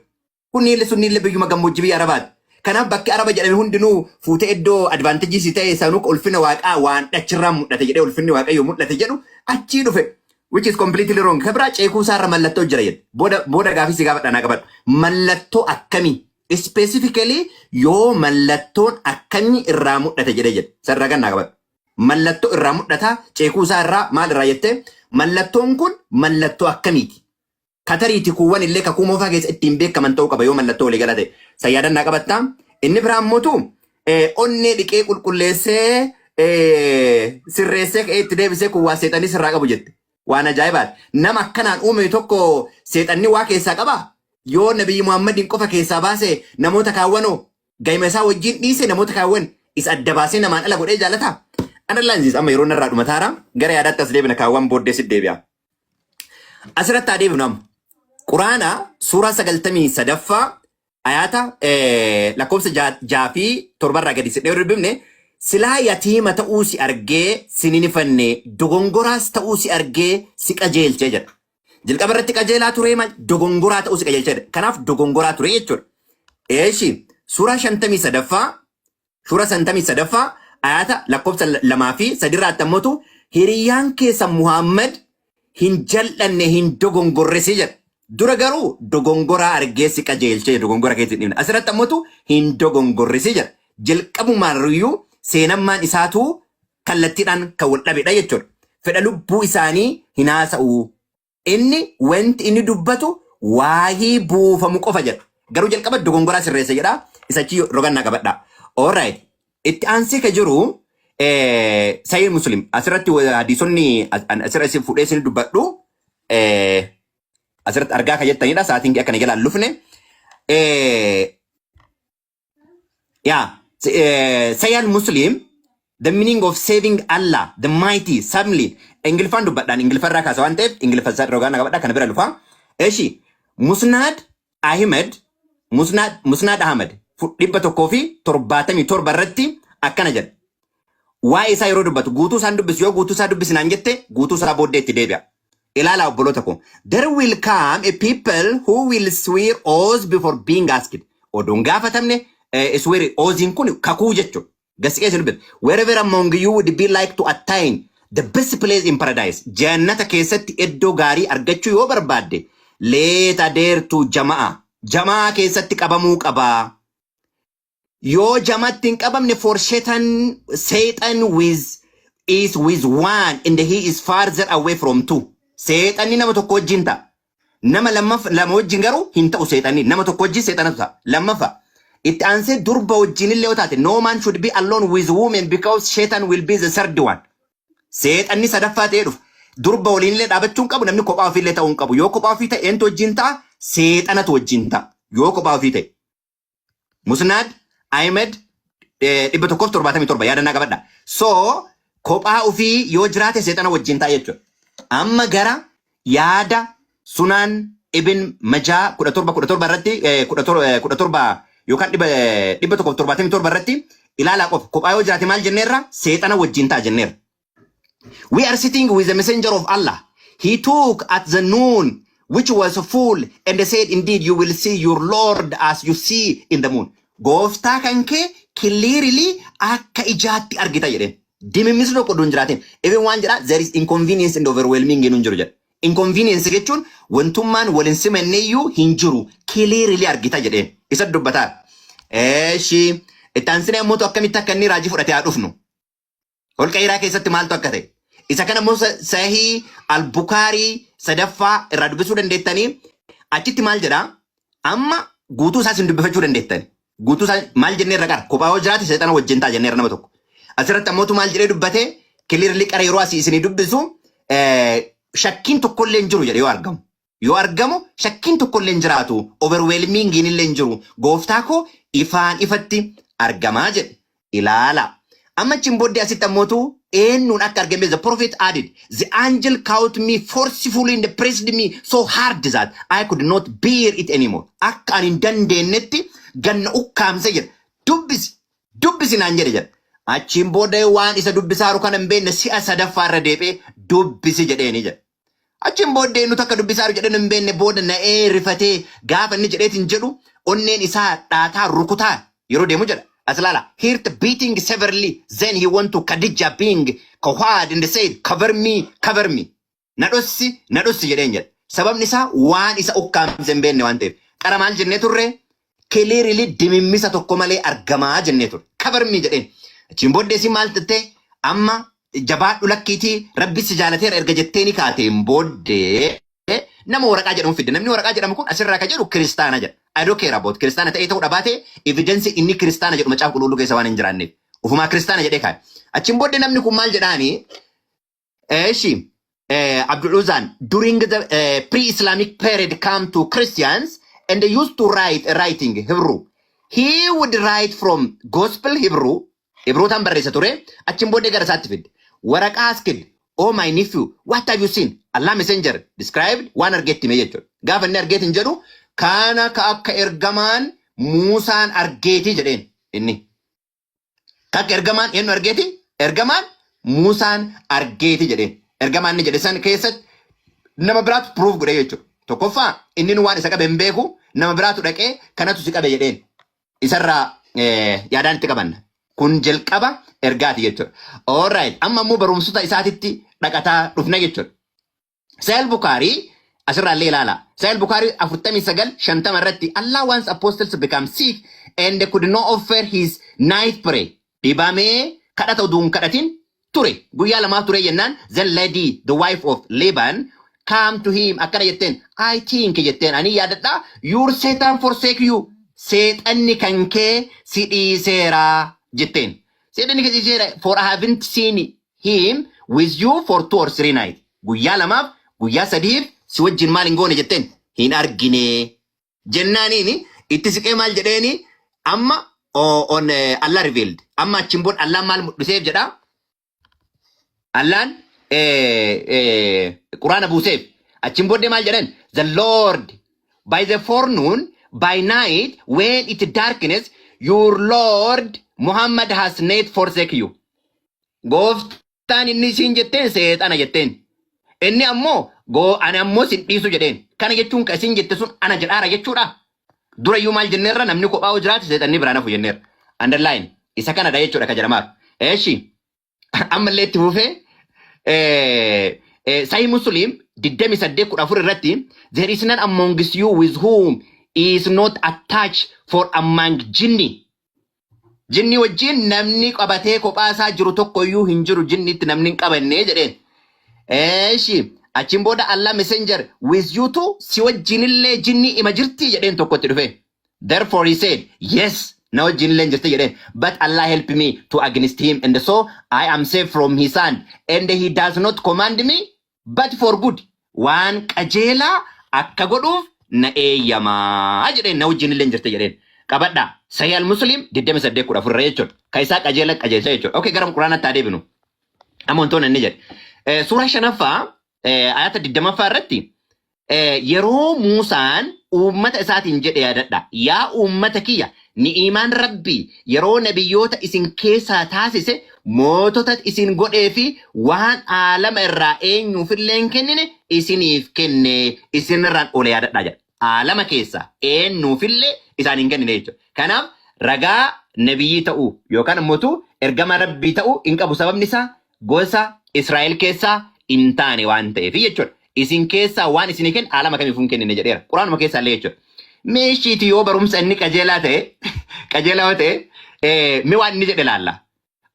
Kun niilli biyyuma gammoojjii biyya Arabaati. Kanaaf bakki Araba jedhame hundinuu fuutee iddoo advaanteejii ta'e sanuu ulfina Waaqaa waan achirraa mul'ate jedhee ulfinni Waaqayyo mul'ate jedhu achii dhufe. Which is completely wrong. Kabira ceekuu isaarra mallattoo jira jedhe. Booda gaafii si gaafadha naa qabadhu. Mallattoo akkamii? specifically yoo mallattoon akkamii irraa mudhate jedhe sarara gannaa qabadhu. Mallattoo irraa mudhata ceekuusaa irraa maal irraa jette mallattoon kun mallattoo akkamiiti? Katariiti kuuwwan illee kakuu moofaa keessa ittiin beekaman ta'uu qaba yoo mallattoo walii galate sayyaadannaa qabattaa. Inni biraan mootu onnee dhiqee qulqulleessee sirreessee itti deebisee kuwwaa seexanii sirraa qabu jette. Waan ajaa'ibaati. Nama akkanaan uume tokko seexanni waa keessaa qaba. Yoo Nabiyyi Muhammadin qofa keessaa baase namoota kaawwanoo gaima isaa wajjin dhiise namoota kaawwan isa adda baasee namaan ala godhee jaalata. Ana laansis amma yeroo narraa dhumataara gara yaadaatti as deebina kaawwan booddee sit deebi'a. Asirratti haa deebinu amma. Quraana suuraa 93ffaa ayata lakkoofsa 6 irraa gadi sidhee dubbifne silaa yatiima ta'uu si argee sininifanne dogongoraas ta'uu si argee si qajeelchee jedha. Jalqaba irratti qajeelaa ture maal dogongoraa ta'uu si qajeelchee jedha. Kanaaf dogongoraa ture jechuudha. Eeshi suuraa 53ffaa ayata lakkoofsa 2 fi 3 irraa attammootu hiriyyaan keessa Muhammad hin jal'anne hin dogongorresi jedha. Dura garuu dogongoraa argee si qajeelchee dogongora keessa dhibna. Asirratti ammootu hin dogongorresi jedha. Jalqabumaan riyyuu seenammaan isaatu kallattiidhaan kan wal dhabedha jechuudha. Fedha lubbuu isaanii hin haasa'u. Inni wanti inni dubbatu waahii buufamu qofa jedha. Garuu jalqaba dogongoraa sirreessa jedha. Isachi rogannaa qabadha. Alright. Itti aansee ka jiru Sayyid Muslim asirratti hadiisonni asirratti fuudhee isin dubbadhu asirratti argaa kan jettanidha sa'aatiin akkana jalaan lufne Sayyid Muslim the meaning of saving Allah the mighty suddenly Ingilifaan dubbadhaan Ingiliffarraa kaasa waan ta'eef Ingiliffaa rogaana qabadhaa kana bira lufa eeshi Musnad Ahmed 177 irratti akkana jedha. Waa'ee isaa yeroo dubbatu guutuu isaan dubbisu yoo guutuu isaa dubbisinaan jette guutuu isaa booddee itti deebi'a. Ilaalaa obboloota ko. There will come a people who will swear oaths before being asked. Odoon gaafatamne swear oathiin kun kakuu jechuudha. Gasiqee isin dubbatu. Wherever among you would be like to attain the best place in paradise. Jannata keessatti iddoo gaarii argachuu yoo barbaadde let adhere to jama'a. Jama'a keessatti qabamuu qabaa. Yo jamatti hin qabamne for Satan is with one and he is farther away from two. Seexanni nama tokko wajjin ta'a. Nama lama wajjin garuu hin ta'u seexanni. Nama tokko wajjin seexanatu ta'a. Lammaffaa. Itti aansee durba wajjin illee yoo taate no man should be alone with women because Satan will be the third one. Seexanni sadaffaa ta'ee dhufa. Durba waliin illee dhaabachuu hin qabu namni kophaa ofii illee ta'uu hin qabu. Yoo kophaa ofii ta'e eentu wajjin ta'a seexanatu wajjin ta'a. Yoo kophaa ofii ta'e. Musnad Ahmed 177 yaadannaa qabadha. So kophaa ofii yoo jiraate seexana wajjin ta'a jechuudha. Amma gara yaada Sunan Ibn Majah 17 irratti 17 yookaan 177 irratti ilaalaa qofa kophaa yoo jiraate maal jenneerra seexana wajjin ta'a jenneerra. We are sitting with the messenger of Allah. He took at the noon which was full and said indeed you will see your Lord as you see in the moon. Gooftaa kan kee clearly akka ijaatti argita jedheen. Dimimmisni tokko duun jiraateen. Everyone jedha there is inconvenience and overwhelming hin jiru jedha. Inconvenience jechuun wantummaan waliin simanneeyyuu hin jiru clearly argita jedheen. Isa dubbataa. Eeshi ittaansine ammoo akkamitti akka inni raajii fudhatee haa dhufnu. Holqa Hiraa keessatti maaltu akka ta'e. Isa kana immoo Sahih al-Bukhari sadaffaa irraa dubbisuu dandeettanii achitti maal jedha amma guutuu isaas hin dubbifachuu dandeettani. Guutuu isaa maal jennee irra qara kophaa yoo jiraate seexana wajjin ta'a jennee nama tokko. Asirratti ammootu maal jedhee dubbate clearly qara yeroo asii isinii dubbisu shakkiin tokkollee hin jiru jedhe yoo argamu. Yoo argamu shakkiin tokkollee hin jiraatu overwhelming illee hin jiru gooftaa koo ifaan ifatti argamaa jedhe ilaala. Amma achiin booddee asitti ammootu eenyuun akka argame the prophet added the angel caught me forcefully and pressed me so hard that I could not bear it anymore. Akka ani hin dandeenyetti ganna ukkaamse jedha. Dubbisi naan jedhe jedha. Achiin booda waan isa dubbisaaru kana hin beekne si'a sadaffaa irra deebi'ee dubbisi jedheeni jedha. Achiin booda eenyu takka dubbisaaru jedhan hin beekne booda na'ee rifatee gaafa inni jedheetiin jedhu onneen isaa dhaataa rukutaa yeroo deemu jedha. Aslala heard beating severely. Then he went to Khadija being cohard and said, cover me. Nadossi jedheen jedha. Sababni isaa waan isa ukkaamse hin beekne waan ta'eef. Qara maal jennee turre clearly dimimmisa tokko malee argamaa jennee ture. Cover me jedheen. Achiin booddee si maal tattee amma jabaadhu lakkiitii rabbi si jaalateera erga jetteeni kaateen booddee nama waraqaa jedhamu fidde. Namni waraqaa jedhamu kun asirraa ka jedhu kiristaana jedha. I don't care about kiristaana ta'ee ta'uu dhabaate evidence inni kiristaana jedhu macaafa qulqulluu keessa waan hin jiraanneef. Ufumaa kiristaana jedhee kaa'e. Achiin booddee namni kun maal jedhaanii Abdul Uzan during the pre-Islamic period come to Christians and they used to writing Hebrew. He would write from gospel Hebrew tan barreessa ture. Achiin booddee gara isaatti fidde. Waraqaa askid. Oh my nephew, what have you seen? Allah messenger described waan argeetti mee jechuudha. Gaafa inni argeetti hin jedhu kana ka akka ergamaan Muusaan argeeti jedheen inni. Ka akka ergamaan eenyu argeeti? Ergamaan Muusaan argeeti jedheen. Ergamaan inni jedhe san keessatti nama biraatu proof godhe jechuudha. Tokkoffaa inni waan isa qabe hin beeku nama biraatu dhaqee kanatu si qabe jedheen. Isarraa yaadaan itti qabanna. Kun jalqaba ergaati jechuudha. Alright, amma immoo barumsota isaatitti dhaqataa dhufna jechuudha. Sahih Bukhari asirraallee ilaala. Sahih Bukhari 49:50 irratti Allah wants apostles to become sick and they could not offer his night prayer. Dhibamee kadhata uduun kadhatin ture. Guyyaa lamaa ture jennaan the lady, the wife of Laban, come to him akkana jetteen I think jetteen ani yaadadha your Satan forsake you. Seexanni kan kee si dhiiseera jetteen. Seexanni kee si dhiiseera for I haven't seen him with you for 2 or 3 nights. Guyyaa lamaaf guyyaa sadiif si wajjin maal hin goone jetteen hin argine jennaaniini itti siqee maal jedheeni amma on Allah revealed. Amma achiin booda Allah maal mul'iseef jedha. Allaan Quraana buuseef achiin booddee maal jedhan the Lord by the forenoon by night when it darkness your Lord Muhammad has not forsake you. Gooftaan inni siin jetteen seexana jetteen. Inni ammoo ani ammoo sin dhiisu jedheen. Kana jechuun ka isin jette sun ana jedhaara jechuudha. Durayyuu maal jenneerra namni kophaa jiraatu seexanni biraan hafu jenneerra. Underline isa kanadha jechuudha ka jedhamaaf. Eeshi ammallee itti fufee Sahih Muslim 28:14 irratti there is none among you with whom is not attached for among jinni. Jinni wajjin namni qabatee kophaa isaa jiru tokkoyyuu hin jiru jinnitti namni hin qabanne jedheen. Eeshi achiin booda Allah messenger with you too si wajjinillee jinni ima jirti jedheen tokkotti dhufe. Therefore he said yes. Now jinillee jirti jedheen. But Allah help me to against him and so I am safe from his hand and he does not command me but for good. Waan qajeelaa akka godhuuf na eeyyamaa jedheen na wajjinillee jirti jedheen. Qabadha. Sahih al-Muslim 28:14 jechuudha. Ka isaa qajeela qajeelcha jechuudha. Okay, gara Quraanaatti adeebinu. Amantoonni inni jedhe. Suuraa 5ffaa ayata 20ffaa irratti yeroo Muusaan uummata isaatiin jedhe yaadadha. Yaa uummata kiyya ni'imaan Rabbii yeroo nabiyyoota isin keessaa taasise mootota isin godhee fi waan aalama irraa eenyuufillee hin kennine isiniif kenne isinirraan ole yaadadha jedha. Aalama keessaa eenyuufillee isaan hin kennine jechuudha. Kanaaf ragaa nabiyyii ta'uu yookaan immoo ergama Rabbii ta'uu hin qabu. Sababni isaa gosa Israa'el keessaa hin taane waan ta'eef jechuudha. Isin keessaa waan isinii kennu aalama kamiifuu hin kennine jedheera. Quraanuma keessaa illee jechuudha. Meeshiiti yoo barumsa inni qajeelaa ta'e mi waan inni jedhe laalla.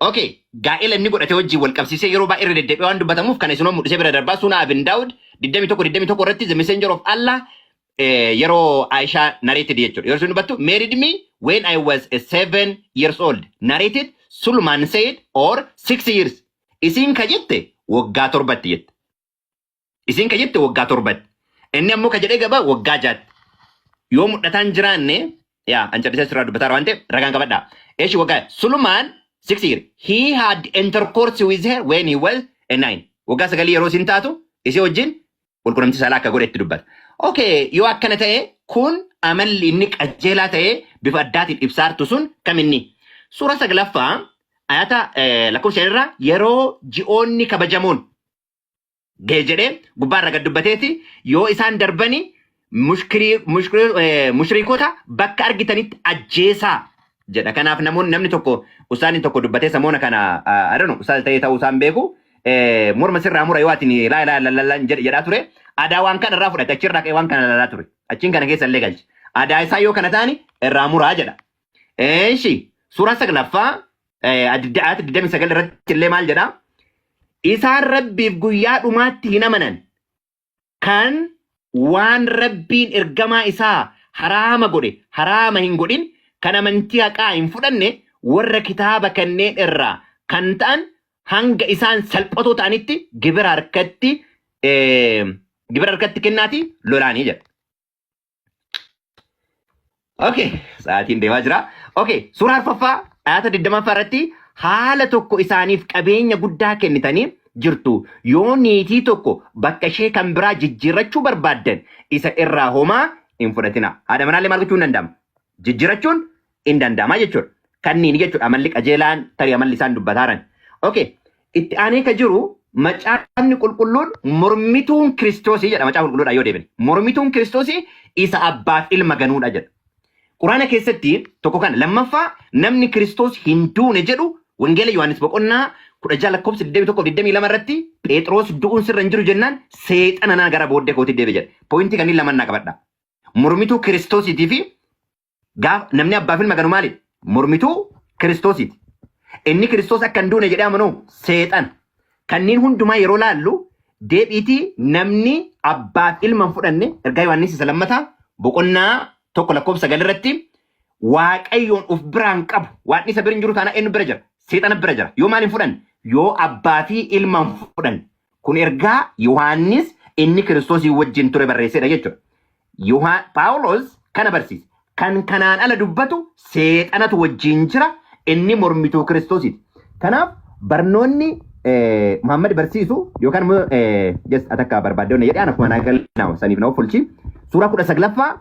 Okay, gaa'ela inni godhate wajjin wal qabsiisee yeroo baay'ee irra deddeebi'ee waan dubbatamuuf kana isinoo mul'isee bira darbaa Sunan Abi Daawud 21 irratti the messenger of Allah yeroo Aisha narrated jechuudha. Yeroo sun dubbattu married me when I was 7 years old. Narrated Sulman said or 6 years. Isin ka jette waggaa 7 jette. Isin ka jette waggaa 7. Inni ammoo ka jedhee gaba waggaa 6. Yoo mudhataan jiraanne yaa ancadisee sirraa dubbataa waan ta'eef ragaan qabadha. Eeshi waggaa Sulman 6 years. He had intercourse with her when he was 9. Waggaa 9 yeroo isin taatu isii wajjin walqunnamtii saalaa akka godhe itti dubbata. Okay, yoo akkana ta'e kun amalli inni qajeelaa ta'e bifa addaatiin ibsaartu sun kaminni. Suura 9ffaa ayata lakkoofsa irraa yeroo ji'oonni kabajamuun ga'e jedhee gubbaarra gad dubbateeti yoo isaan darbani mushrikoota bakka argitanitti ajjeesaa jedha. Kanaaf namni tokko usaaniin tokko dubbatee samoona kana adanu usaal ta'ee ta'uu isaan beeku morma sirraa mura yoo atin laa jedhaa ture. Aadaa waan kana irraa fudhate achirraa ka'ee waan kana lalaa ture. Achiin kana keessa illee galche. Aadaa isaa yoo kana taani irraa muraa jedha. Eeshi suuraa saglaffaa ayata 29 irratti illee maal jedha? Isaan rabbiif guyyaa dhumaatti hin amanan kan waan rabbiin ergamaa isaa haraama godhe haraama hin godhin kan amantii haqaa hin fudhanne warra kitaaba kanneen irraa kan ta'an hanga isaan salphatoo ta'anitti gibira harkatti kennaati lolaanii jedha. Okay, sa'aatiin deemaa jira. Okay, suuraa arfaffaa ayata 20 irratti haala tokko isaaniif qabeenya guddaa kennitanii jirtu. Yoo niitii tokko bakka ishee kan biraa jijjiirrachuu barbaaddan isa irraa homaa hin fudhatina. Haadha manaallee maal gochuu hin danda'amu? Jijjiirrachuun hin danda'ama jechuudha. Kanniin jechuudha amalli qajeelaan tarii amalli isaan dubbataaran. Okay, itti aanee ka jiru macaafni qulqulluun mormituun Kiristoosii jedha. Macaafa qulqulluudha yoo deebine. Mormituun Kiristoosii isa abbaaf ilma ganuudha jedha. Quraana keessatti tokko kana lammaffaa namni Kiristoos hin duune jedhu wangeela Yohaannis boqonnaa 16:21-22 irratti Phexros du'uun sirra hin jiru jennaan seexana na gara booddee kootii deebi'e jedha. Pointii kanneen lama naa qabadha. Mormituu Kiristoosiitii fi gaaf namni abbaaf ilma ganu maali? Mormituu Kiristoosiiti. Inni Kiristoos akka hin duune jedhee amanu seexana. Kanneen hundumaa yeroo laallu deebiitii namni abbaaf ilma hin fudhanne ergaa Yohaannis isa lammataa boqonnaa tokko lakkoofsa 9 irratti waaqayyoon of biraan qabu waan isa bira hin jiru taana eenyu bira jira? Seexana bira jira. Yoo maal hin fudhan? Yoo abbaa fi ilma hin fudhan. Kun ergaa Yohaannis inni Kiristoosii wajjin ture barreessedha jechuudha. Paawulos kana barsiise. Kan kanaan ala dubbatu seexanatu wajjin jira inni mormituu Kiristoosiiti. Kanaaf barnoonni Muhammad barsiisu yookaan immoo atakka barbaaddoonni jedhee ana kuma nagalnaa saniif na fulchi. Suuraa 19ffaa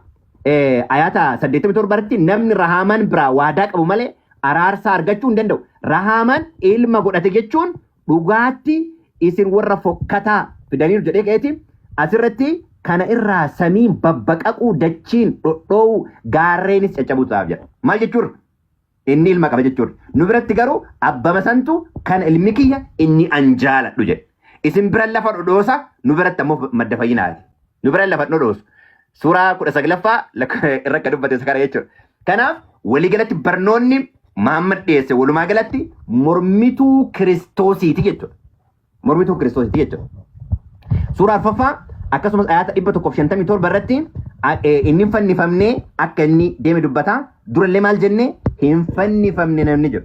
ayata 87 irratti namni Rahaaman biraa waadaa qabu malee araarsaa argachuu hin danda'u. Rahaaman ilma godhate jechuun dhugaatti isin warra fokkataa fidaniiru jedhee qeeti asirratti kana irraa samiin babbaqaquu dachiin dhodhoo'uu gaarreenis caccabuutaaf jedha. Maal jechuudha? Inni ilma qaba jechuudha. Nu biratti garuu abbama santu kan ilmi kiyya inni anjaaladhu jedhe. Isin bira lafa dhodhoosa nu biratti ammoo madda fayyinaati. Nu bira lafa dhodhoosu. Suuraa 19ffaa irra akka dubbate sakara jechuudha. Kanaaf waliigalatti barnoonni Muhammad dhiyeesse walumaa galatti mormituu Kiristoosiiti jechuudha. Mormituu Kiristoosiiti jechuudha. Suuraa arfaffaa akkasumas ayata 157 irratti inni hin fannifamnee akka inni deeme dubbata. Durallee maal jenne hin fannifamne namni jiru.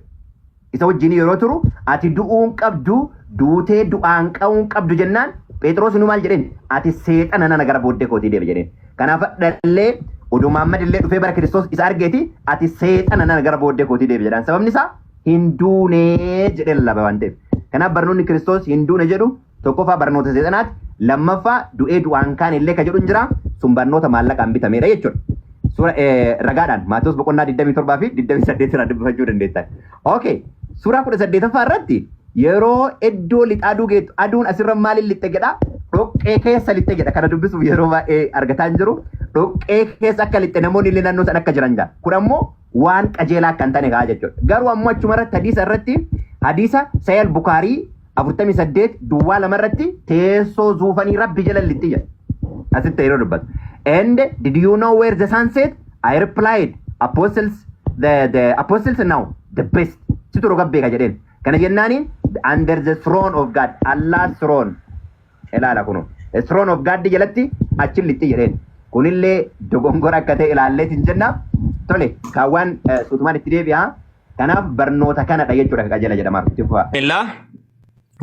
Isa wajjin yeroo turu ati du'uun qabdu duutee du'aan qabuun qabdu jennaan Phexros nu maal jedheen ati seexana nana gara booddee kootii deebi jedheen. Kanaaf dhallee oduu Muhammad illee dhufee bara Kiristoos isa argeeti ati seexana nana gara booddee kootii deebi jedhan. Sababni isaa hin duunee jedhee lallaba waan ta'eef. Kanaaf barnoonni Kiristoos hin duune jedhu tokkoffaa barnoota seexanaati. Lammaffaa du'ee du'aan kaan illee ka jedhu hin jira sun barnoota maallaqaan bitameedha jechuudha. Suura ragaadhaan Maatiyos boqonnaa 27 fi 28 irraa dubbifachuu dandeessan. Okay, suuraa 18ffaa irratti yeroo iddoo lixaaduu geetu aduun asirra maaliin lixxe jedha dhoqqee keessa lixxe jedha kana dubbisuuf yeroo baay'ee argataa hin jiru dhoqqee keessa akka lixxe namoonni illee naannoo san akka jiran jira kun ammoo waan qajeelaa akka hin taane ka'a jechuudha garuu ammoo achuma irratti hadiisa Sahih Bukaarii 48 duwwaa 2 irratti teessoo zuufanii rabbi jala lixxe jedha asitti yeroo dubbatu and did you know where the sun set? I replied the apostles now the best situ roga beeka jedheen kana jennaaniin under the throne of God Allah's throne ilaala kunu the throne of God jalatti achin lixxi jedheen kunillee dogongora akka ta'e ilaalleetiin jenna tole kaawwan suutumaan itti deebi'a kanaaf barnoota kanadha jechuudha qajeela jedhama illaa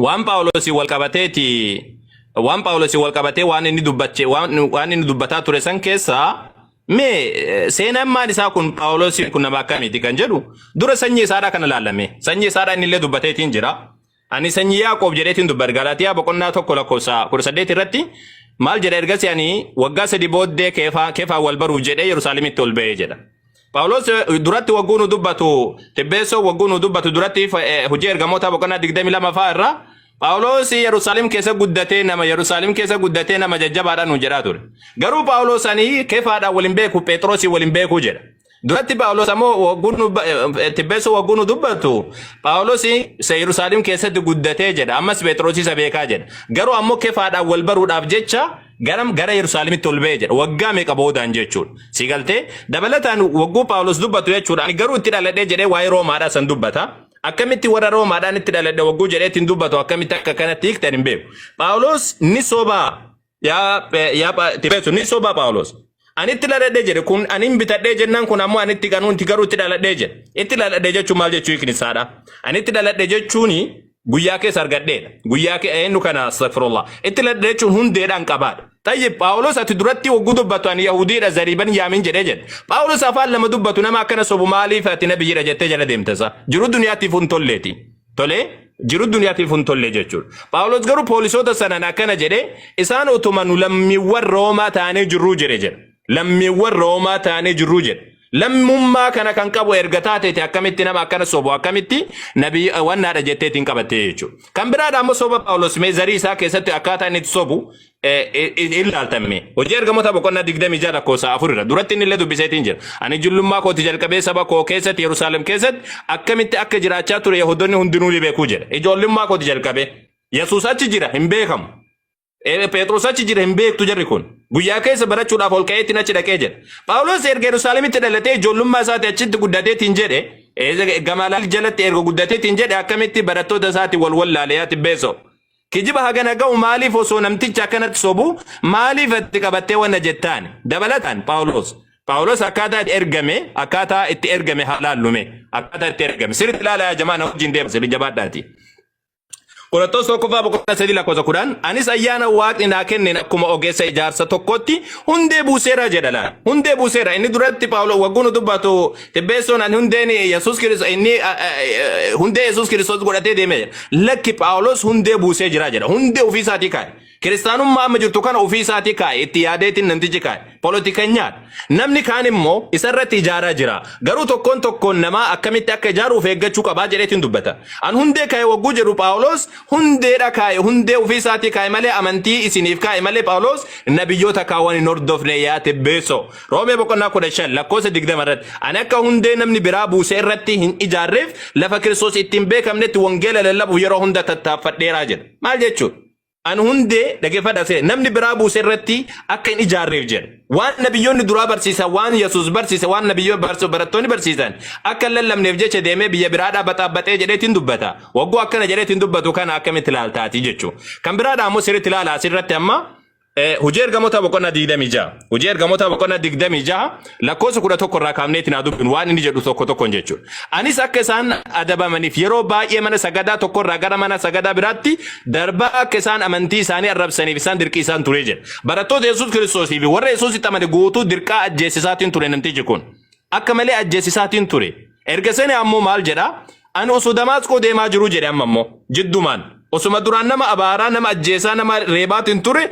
waan Phaawulosii wal qabatee waan inni dubbataa ture san keessaa mee seenaan maal isaa kun Phaawulosii kun nama akkamiiti kan jedhu dura sanyii isaadhaa kana laalame sanyii isaadhaa inni illee dubbateetiin jira ani sanyii Yaaqoob jedheetiin dubbadha Galaatiyaa boqonnaa 1:18 irratti maal jedha ergasii ani waggaa 3 booddee keefaa wal baruuf jedhee Yerusaalemitti ol ba'ee jedha. Phaawulos duratti wagguu nu dubbatu Tibbeessoo wagguu nu dubbatu duratti hojii ergamoota boqonnaa 22 fa'aa irraa Phaawulos Yerusaalem keessa guddatee nama jajjabaadhaan nu jedhaa ture. Garuu Phaawulos ani keefaadhaan waliin beeku Phexros waliin beeku jedha. Duratti Phaawulos ammoo Tibbeessoo wagguu nu dubbatu Phaawulos Yerusaalem keessatti guddatee jedha. Ammas Phexros isa beekaa jedha. Garuu ammoo keefaadhaan wal baruudhaaf jecha gara Yerusaalemitti ol ba'ee jedha waggaa meeqa boodaan jechuudha si galtee dabalataan wagguu Phaawulos dubbatu jechuudha ani garuu itti dhaladhee jedhee waa'ee Roomaadhaa san dubbata akkamitti warra Roomaadhaan itti dhaladhee wagguu jedheetiin dubbatu akkamitti akka kanatti hiiktan hin beeku Phaawulos ni sobaa yaa Tibeesu ni sobaa Phaawulos ani itti dhaladhee jedhe kun ani bitadhee jennaan kun ammoo ani itti qanuun itti garuu itti dhaladhee jedhe itti dhaladhee jechuun maal jechuu hiiknisaadha ani itti dhaladhee jechuuni guyyaa keessa argadheedha guyyaa eenyu kana astaghfirullah itti dhaladhee jechuun hundeedhaan qabaadha tayyib Phaawulos ati duratti wagguu dubbatu ani Yahudiidha zariiban yaamin jedhe Phaawulos afaan lama dubbatu nama akkana sobu maaliif ati nabiyyiidha jettee jala deemtasa jiru duniyaatiif hun tolleeti tolee jiru duniyaatiif hun tollee jechuudha Phaawulos garuu poolisoota sanaan akkana jedhe isaan utuma nu lammiiwwan Roomaa taanee jirruu jedhe lammiiwwan Roomaa taanee jirruu jedhe lammummaa kana kan qabu erga taateeti akkamitti nama akkana sobu akkamitti nabii wannaadha jetteetiin qabattee jechuudha kan biraadha ammoo soba Phaawulos meezarii isaa keessatti akkaataa inni sobu ilaaltame hojii ergamoota boqonnaa 26 lakkoofsa 4 irra duratti inni illee dubbiseetiin jira ani ijoollummaa kooti jalqabee saba koo keessatti Yerusaalem keessatti akkamitti akka jiraachaa ture Yahudoonni hundinuu ni beekuu jedha ijoollummaa kooti jalqabee Yesuus achi jira hin beekamu Petrus achi jira hin beektu jarri kun guyyaa keessa barachuudhaaf ol ka'eetiin achi dhaqee jedha Phaawulos erga Yerusaalemitti dhalatee ijoollummaa isaati achitti guddateetiin jedhe Gamali'eel jalatti erga guddateetiin jedhe akkamitti barattoota isaati wal wallaaleyaati beeso kijiba hagana ga'u maaliif osoo namticha akkanatti sobu maaliif itti qabattee wanna jettaan dabalataan Phaawulos akkaataa itti ergame halaallume akkaataa itti ergame sirriitti ilaalaa jamaana wajjin deema sirrii jabaadhaati Qorattoos tokkoffaa boqonnaa 3 lakkoofsa 10 anis ayyaana waaqni naa kenneen akkuma ogeessa ijaarsa tokkotti hundee buuseera jedhala hundee buuseera inni duratti Phaawulos wagguun dubbatu Tibeesoon an hundeen Yesuus Kiristoos inni hundee Yesuus Kiristoos godhatee deeme lakki Phaawulos hundee buusee jira jedha hundee ofii isaatii kaa'e kiristaanummaa amma jirtu kana ofii isaatii kaa'e itti yaadeetiin namtichi kaa'e poolitikanyaadha namni kaan immoo isarratti ijaaraa jira garuu tokkoon namaa akkamitti akka ijaaruuf eeggachuu qabaa jedheetiin dubbata an hundee kaa'e wagguu jedhu Phaawulos hundeedha kaa'e hundee ofii isaatii kaa'e malee amantii isiniif kaa'e malee Phaawulos nabiyyoota kaawwan hin hordofne yaa Tibeesoo Roomee boqonnaa 15 lakkoofsa 20 irratti ani akka hundee namni biraa buusee irratti hin ijaarreef lafa Kiristoos ittiin beekamnetti wangeela lallabuuf yeroo hunda tattaaffadheeraa jedha maal jechuudha an hundee dhaggeeffadha see namni biraa buusee irratti akka hin ijaarreef jedha waan nabiyyoonni duraa barsiisan waan Yesuus barsiise waan nabiyyoonni barattoonni barsiisan akka lallabneef jecha deemee biyya biraadhaa baxaabbatee jedheetiin dubbata wagguu akkana jedheetiin dubbatu kana akkamitti ilaaltaati jechuudha kan biraadhaa ammoo sirriitti ilaala asirratti amma hojii ergamoota boqonnaa 26 lakkoofsa 11 irraa kaafneetiin haa dubbinu waan inni jedhu tokkoon jechuudha anis akka isaan adabamaniif yeroo baay'ee mana sagadaa tokko irraa gara mana sagadaa biraatti darbaa akka isaan amantii isaanii arrabsaniif isaan dirqii isaan ture jedha barattoota Yesuus Kiristoosii fi warra Yesuusitti amane guutuu dirqaa ajjeesisaatiin ture namtichi kun akka malee ajjeesisaatiin ture erga sani ammoo maal jedha ani osoo Damaasqoo deemaa jiru jedhe ammoo jiddumaan osuma duraan nama abaaraa nama ajjeesaa nama reebaatiin ture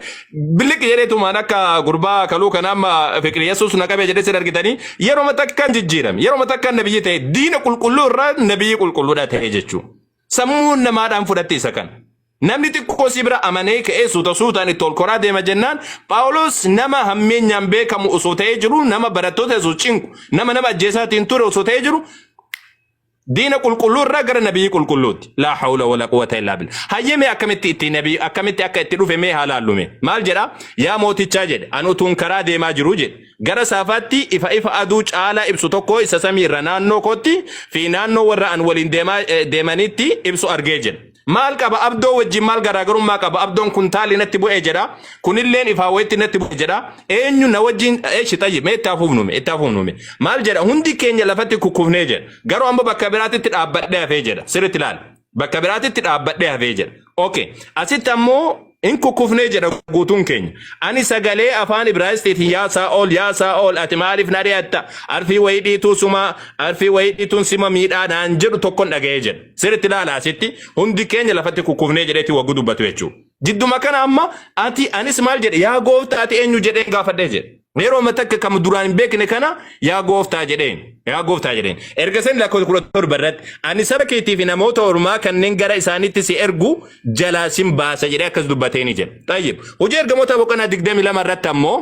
biliq jedheetumaan akka gurbaa kaluu kana amma fikri Yesuus na qabee jedhee sin argitanii yeroo takkaan jijjiirame yeroo takkaan nabiyyi ta'e diina qulqulluu irraa nabiyyi qulqulluudha ta'e jechuudha sammuun namaadhaan fudhatte isa kana namni xiqqoo si bira amanee ka'ee suutaan itti ol koraa deema jennaan Phaawulos nama hammeenyaan beekamu osoo ta'ee jiru nama barattoota Yesuus cinku nama ajjeesaatiin ture osoo ta'ee jiru diina qulqulluu irraa gara nabiyyi qulqulluutti laa hawla wala quwwata illaa billah hayyame akkamitti itti nabiyyi akkamitti akka itti dhufe mee halaallume maal jedha yaa mootichaa jedhe anu tuun karaa deemaa jiru jedhe gara saafaatti ifa aduu caalaa ibsu tokko isa samii irra naannoo kootti fi naannoo warra an waliin deemanitti ibsu argee jedhe maal qaba abdoo wajjin maal garaagarummaa qaba abdoon kun taali natti bu'ee jedha kunilleen ifaa wayitti natti bu'ee jedha eenyu na wajjin shitayi mee itti hafuufnume maal jedha hundi keenya lafatti kukkufnee jedha garuu amma bakka biraatitti dhaabbadhee hafee jedha sirriitti ilaali bakka biraatitti dhaabbadhee hafee jedha okay asitti ammoo in kukkufnee jedha guutuun keenya ani sagalee afaan Ibraayisxiitiin yaa Saa'ol ati maaliif na dhiyatta arfii wayiidhiituun sima miidhaadhaan jedhu tokkon dhaga'ee jedha sirriitti ilaala asitti hundi keenya lafatti kukkufnee jedheetti waggu dubbatu jechuudha jidduma kana amma anis maal jedhe yaa gooftaa ati eenyu jedhee gaafadhee jedha yeroo matakka kam duraan hin beekne kana yaa gooftaa jedheen erga sen lakkoofsa 17 irratti ani saba keetii fi namoota ormaa kanneen gara isaaniitti si ergu jalaa sin baasa jedhee akkas dubbateeni jedha tayyib hojii ergamoota boqonnaa 22 irratti ammoo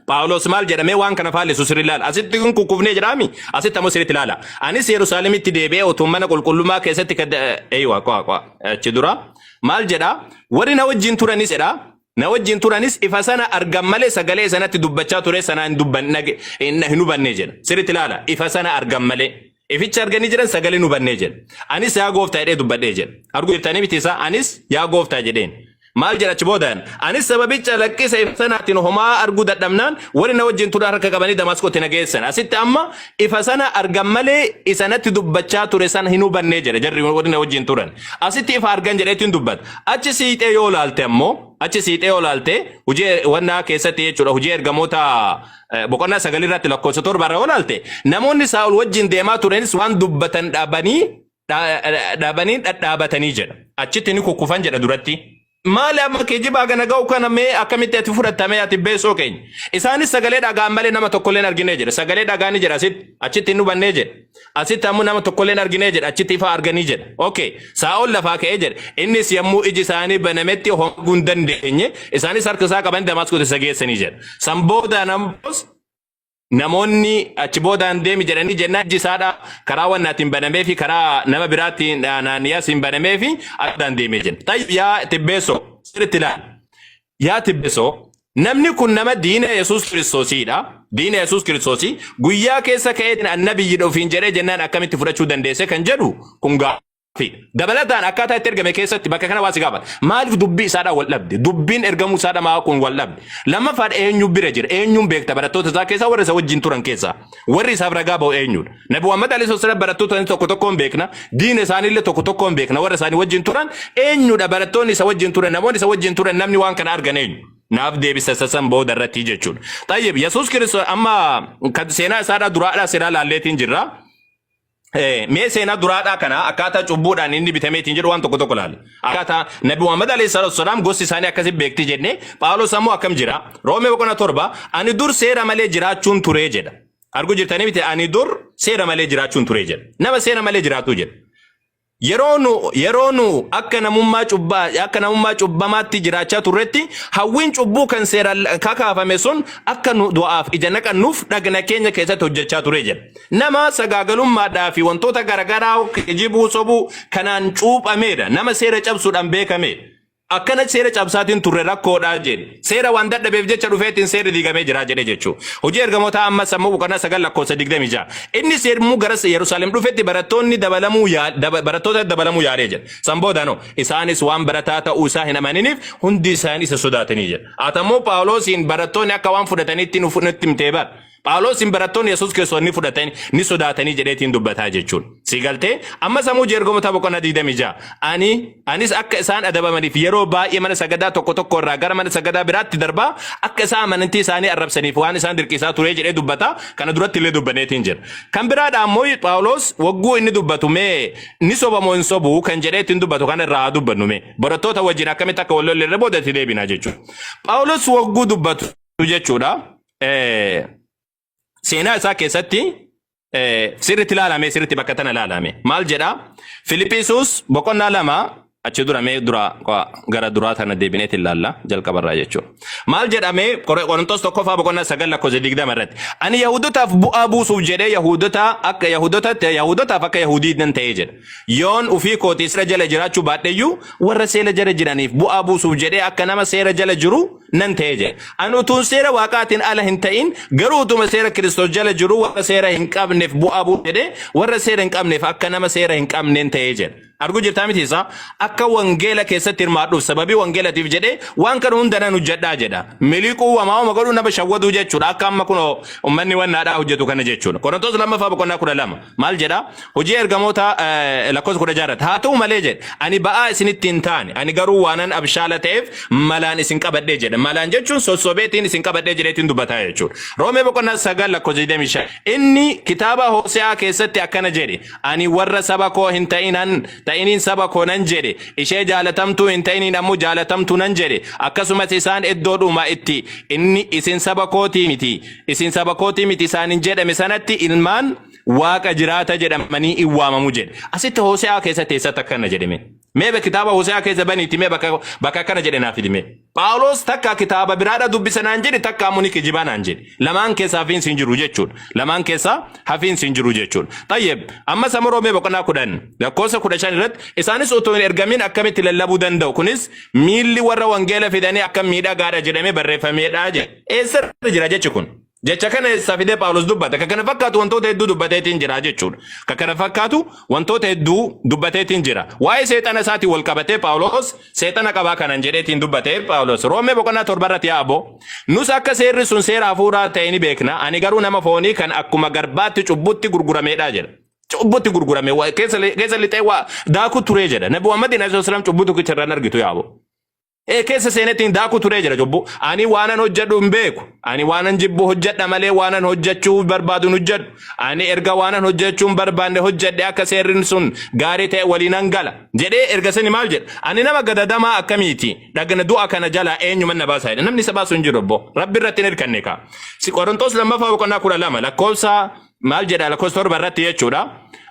Phaawulos maal jedhamee waan kana faallisu sirri ilaala asitti kun kukkufnee jedhaami asitti ammoo sirriitti ilaala anis Yerusaalemitti deebi'ee otoo mana qulqullummaa keessatti achi dura maal jedha warri na wajjin turanis jedha na wajjin turanis ifa sana argan malee sagalee sanatti dubbachaa ture sana hin hubanne jedha. Sirriitti ilaala ifa sana argan malee. Ificha arganii jiran sagalee nu bannee jedha. Anis yaa gooftaa jedhee dubbadhee jedha. Arguu jirtanii miti isaa anis yaa gooftaa jedheen. Maal jedha achi boodaan anis sababicha lakkisa ifa sanaatiin homaa arguu dadhabnaan warri na wajjin ture harka qabanii Damaasqootti na geessan. Asitti amma ifa sana argan malee isanatti dubbachaa ture sana hin hubannee jedha jarri warri na wajjin turan. Asitti ifa argan jedheetiin dubbata. Achi siixee yoo laalte ammoo achi siixee yoo laalte hojii wannaa keessatti jechuudha hojii ergamoota boqonnaa 9 irratti lakkoofsa 7 irra yoo laalte namoonni Saa'ol wajjin deemaa turanis waan dubbatan dhaabanii dhadhaabatanii jedha. Achitti ni kukkufan jedha duratti. Maali amma kijibaa gana ga'u kana mee akkamitti ati fudhatame ati beesoo keenya. Isaanis sagalee dhagaan malee nama tokkolleen arginee jedha. Sagalee dhagaanii jedha achitti hin hubannee jedha. Asitti ammoo nama tokkolleen arginee jedha. Achitti ifa arganii jedha. Okay. Saa'ol lafaa ka'ee jedha. Innis yommuu iji isaanii banametti honguu hin dandeenye isaanis harka isaa qaban Damaasqootti isa geessanii jedha. San booda namoonni achi boodaan deemi jedhanii jennaan iji isaadha karaa wannaatiin banamee fi karaa nama biraatiin naanniyaatiin banamee fi addaan deemee jenna. Tayyib yaa tibbeessoo sirriitti ilaali. Yaa tibbeessoo namni kun nama diina Yesuus Kiristoosiidha. Diina Yesuus Kiristoosii guyyaa keessa ka'eetiin annabiyyi ofiin jedhee jennaan akkamitti fudhachuu dandeesse kan jedhu kun dabalataan akkaataa itti ergame keessatti bakka kana waasi gaafata. Maaliif dubbii isaadhaa wal dhabde? Dubbiin ergamuu isaadhaa maa kun wal dhabde? Lammaffaan eenyu bira jira? Eenyuun beekta barattoota isaa keessaa warra isa wajjin turan keessaa? Warri isaaf ragaa ba'u eenyudha? Nabi Muhammad alayhi wasallam barattoota tokko tokkoon beekna. Diina isaaniillee tokko tokkoon beekna. Warra isaanii wajjin turan eenyudha barattoonni isa wajjin turan? Namoonni isa wajjin turan namni waan kana argan eenyu? Naaf deebisa sasan booda irratti jechuudha. Tayyib Yesuus Kiristoos amma seenaa isaadhaa duraadhaa seenaa laalleetiin jirra. Mee seenaa duraadhaa kana akkaataa cubbuudhaan inni bitameetiin jedhu waan tokko tokko laale. Akkaataa Nabi Muhammad alayhi salaam gosti isaanii akkasii beekti jennee Phaawulos ammoo akkam jira? Roomee boqonnaa 7 ani dur seera malee jiraachuun ture jedha. Arguu jirtanii miti ani dur seera malee jiraachuun ture jedha. Nama seera malee jiraatu jedha. Yeroo nu akka namummaa cubbamaatti jiraachaa turretti hawwiin cubbuu kan seera kakaafame sun akka nu du'aaf ija naqannuuf dhagna keenya keessatti hojjechaa ture jedha. Nama sagaagalummaadhaa fi wantoota garagaraa kijibuu sobuu kanaan cuuphameedha. Nama seera cabsuudhaan beekame. Akkana seera cabsaatiin turre rakkoodhaa jedhe. Seera waan dadhabeef jecha dhufeetiin seera diigamee jira jedhe jechuudha. Hojii ergamoota amma sammuu boqonnaa 9 lakkoofsa 26. Inni seermuu gara Yerusaalem dhufetti barattoota dabalamuu yaadee jedha. San booda isaanis waan barataa ta'uu isaa hin amaniniif hundi isaanii isa sodaatanii jedha. Atammoo Phaawulosiin barattoonni akka waan fudhataniitti nutti himtee bara. Phaawulosin barattoonni Yesuus Kiristoos ni fudhatanii ni sodaatanii jedheetiin dubbataa jechuudha. Siigaltee amma sammuu ergamoota boqonnaa 26. Anis akka isaan adabamaniif yeroo baay'ee mana sagadaa tokko tokko irraa gara mana sagadaa biraatti darbaa akka isaan amantii isaanii arrabsaniif waan isaan dirqisaa ture jedhee dubbata. Kana duratti illee dubbaneetiin jira. Kan biraadha ammoo Phaawulos wagguu inni dubbatu mee ni sobamoo hin sobuu kan jedheetiin dubbatu kana irraa dubbannu mee barattoota wajjin akkamitti akka wal lollee boodatti deebina jechuudha. Phaawulos wagguu dubbatu jechuudha. Seenaa isaa keessatti sirriitti ilaalame sirriitti bakka tana ilaalame maal jedha Filiphisius boqonnaa 2 achi dura mee gara duraa tana deebineet ilaalla jalqabarraa jechuudha. Maal jedhame Qorontos 1 boqonnaa 9 lakkoofsa 20 irratti ani Yahudotaaf bu'aa buusuuf jedhee Yahudotaaf akka Yahudii nan ta'ee jedha. Yoon ufii kootii seera jala jiraachuu baadheeyyuu warra seera jala jiraniif bu'aa buusuuf jedhee akka nama seera jala jiru nan ta'ee jedha. Ani utuun seera waaqaatiin ala hin ta'in garuu utuma seera Kiristoos jala jiru warra seera hin qabneef bu'aa buusuuf jedhee warra seera hin qabneef akka nama seera hin qabneen ta'ee jedha. Arguu jirtaa miti isaa akka wangeela keessatti hirmaadhuuf sababii wangeelatiif jedhee waan kana hunda nan hojjedhaa jedha. Miliquu wamaa'uma godhuu nama shawwaduu jechuudha. Akka amma kun uummanni wannaadhaa hojjetu kana jechuudha. Qorontos 2 boqonnaa 12 maal jedha? Hojii ergamoota lakkoofsa 16 haa ta'u malee jedha. Ani ba'aa isinitti hin taane ani garuu waanan abshaala ta'eef malaan isin qabadhee jedha. Malaan jechuun sossobeetiin isin qabadhee jedheetiin dubbataa jechuudha. Roomee boqonnaa 9 lakkoofsa 25 inni kitaaba Hoose'aa keessatti akkana jedhe ani warra saba koo hin ta'iniin saba koo nan jedhe ishee jaalatamtuu hin ta'iniin ammoo jaalatamtuu nan jedhe akkasumas isaan iddoodhuma itti inni isin saba kootii miti isaanin jedhame sanatti ilmaan waaqa jiraata jedhamanii in waamamu jedhe. Asitti Hoose'aa keessatti eessatti akkana jedhame Mee kitaaba Hosea keessa baniiti mee bakka kana jedhe naaf himi. Phaawulos takka kitaaba biraadha dubbisanaan jedhe takka ammoo ni kijibanaan jedhe. Lamaan keessa hafiinsi hin jiru jechuudha. Lamaan keessa hafiinsi hin jiru jechuudha. Tayyib amma samaroo mee boqonnaa 10 lakkoofsa 15 irratti isaanis otoo hin ergamin akkamitti lallabuu danda'u kunis miilli warra wangeela fidanii akka miidhagaadha jedhamee barreeffameedha jedhe. Eessarra jira jechi kun? Jecha kana eessa fidee Phaawulos dubbata? Kana fakkaatu wantoota hedduu dubbateetiin jira jechuudha. Kana fakkaatu wantoota hedduu dubbateetiin jira. Waa'ee seexana isaatiin wal qabatee Phaawulos seexana qabaa kanan jedheetiin dubbatee Phaawulos Roomee boqonnaa 7 irratti yaa'abo. Nus akka seerri sun seera hafuuraa ta'e ni beekna. Ani garuu nama foonii kan akkuma garbaatti cubbutti gurgurameedha jedha. Cubbutti gurgurame keessa lixee waa daakuu turee jedha. Nabi Muhammad sallallahu alaihi wasallam cubbutu kichirraan argitu yaa'abo. Keessa seenetiin daakuu turee jira cubbu. Ani waanan hojjedhu hin beeku. Ani waanan jibbu hojjedha malee waanan hojjechuu barbaadu hojjedhu. Ani erga waanan hojjechuu barbaanne hojjedhe akka seerri sun gaarii ta'e waliinan gala. Jedhee erga sani maal jedha? Ani nama gadadamaa akkamiiti? Dhagna du'a kana jala eenyuma na baasa jedha. Namni isa baasu hin jiru obbo. Rabbi irratti hin hirkanne ka. Si Qorontos 2:12 lakkoofsa maal jedha lakkoofsa 7 irratti jechuudha.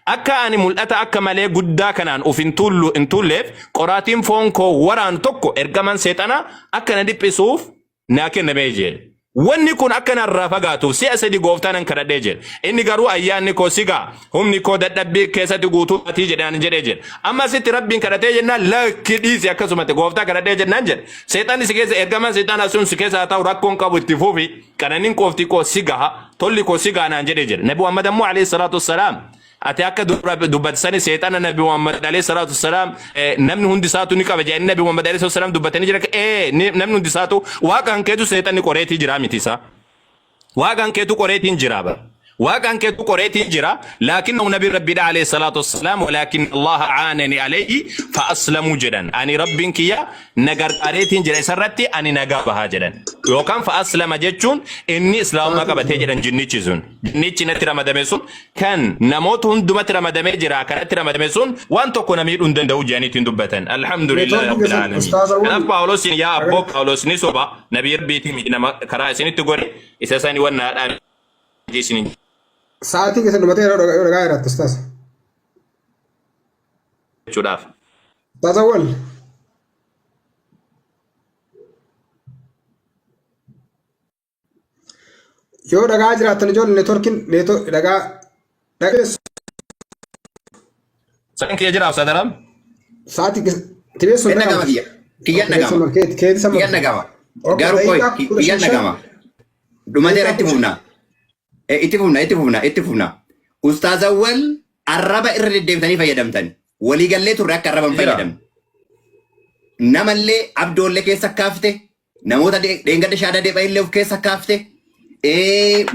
Akka ani mul'ata akka malee guddaa kanaan of hin tulleef qoraatiin foon koo waraan tokko ergaman seexana akka na dhiphisuuf na kennamee jedhe. Wanni kun akka narraa fagaatuuf si'a sadi gooftaan kadhadhee jedhe. Inni garuu ayyaanni koo sigaa humni koo dadhabbii keessatti guutuutii jedhaan jedhee jedhe. Amma sitti rabbiin kadhatee jennaan lakki dhiisi akkasumatti gooftaa kadhadhee jennaan jedhe. Seexanni si keessa ergaman seexana sun si keessa haa ta'u rakkoon qabu itti fufi qananiin qooftii koo sigaa tolli koo sigaa naan jedhee jedhe. Nabi Muhammad ammoo alayhi salaatu wassalaam ati akka dubbatisanii seexana Nabi Muhammad alayhi salaatu wassalaam namni hundi isaatu ni qaba jedhanii Nabi Muhammad alayhi wasallam dubbatanii jira namni hundi isaatu waaqaan keetu seexanni qoreetii jira miti isaa waaqaan keetu qoreetiin jira bara waaqaan keetu qoreetiin jira laakin Nabi Rabbi alayhi salaatu wassalaam walakin Allah aanani alayhi fa aslamu jedhan ani rabbiin kiyya nagarqareetiin jira isarratti ani nagaa bahaa jedhan yookaan fa aslama jechuun inni islaamummaa qabatee jedhan jinnichi sun jinnichi natti ramadame sun kan namoota hundumatti ramadamee jira kanatti ramadame sun waan tokko namii dhun danda'u jedhaniitiin dubbatan alhamdulillah rabbil alamin kanaaf Phaawulos yaa abboo Phaawulos ni soba nabii rabbiitiin nama karaa isinitti godhe isa sani wannaadhaan isiniin Sa'aatii keessa dhumatee yeroo dhagaa irratti ustaas. jechuudhaaf. Taasawwal. Yoo dhagaa jiraatan ijoollee neetworkiin dhagaa dhageessu. Sakin kiyya jiraaf sadaram. Sa'aatii tibeessuun Nagama kiyya. Kiyyan nagama. Kiyyan nagama. Garuu koi kiyyan nagama. Dhumatee irratti fufna. Itti fufna. Ustaazawwan arraba irra deddeebitanii fayyadamtan. Waliigallee turre akka arraba hin fayyadamne. Namallee abdoollee keessa kaafte. Namoota dheengadda shaadaa deebi'aa illee of keessa kaafte.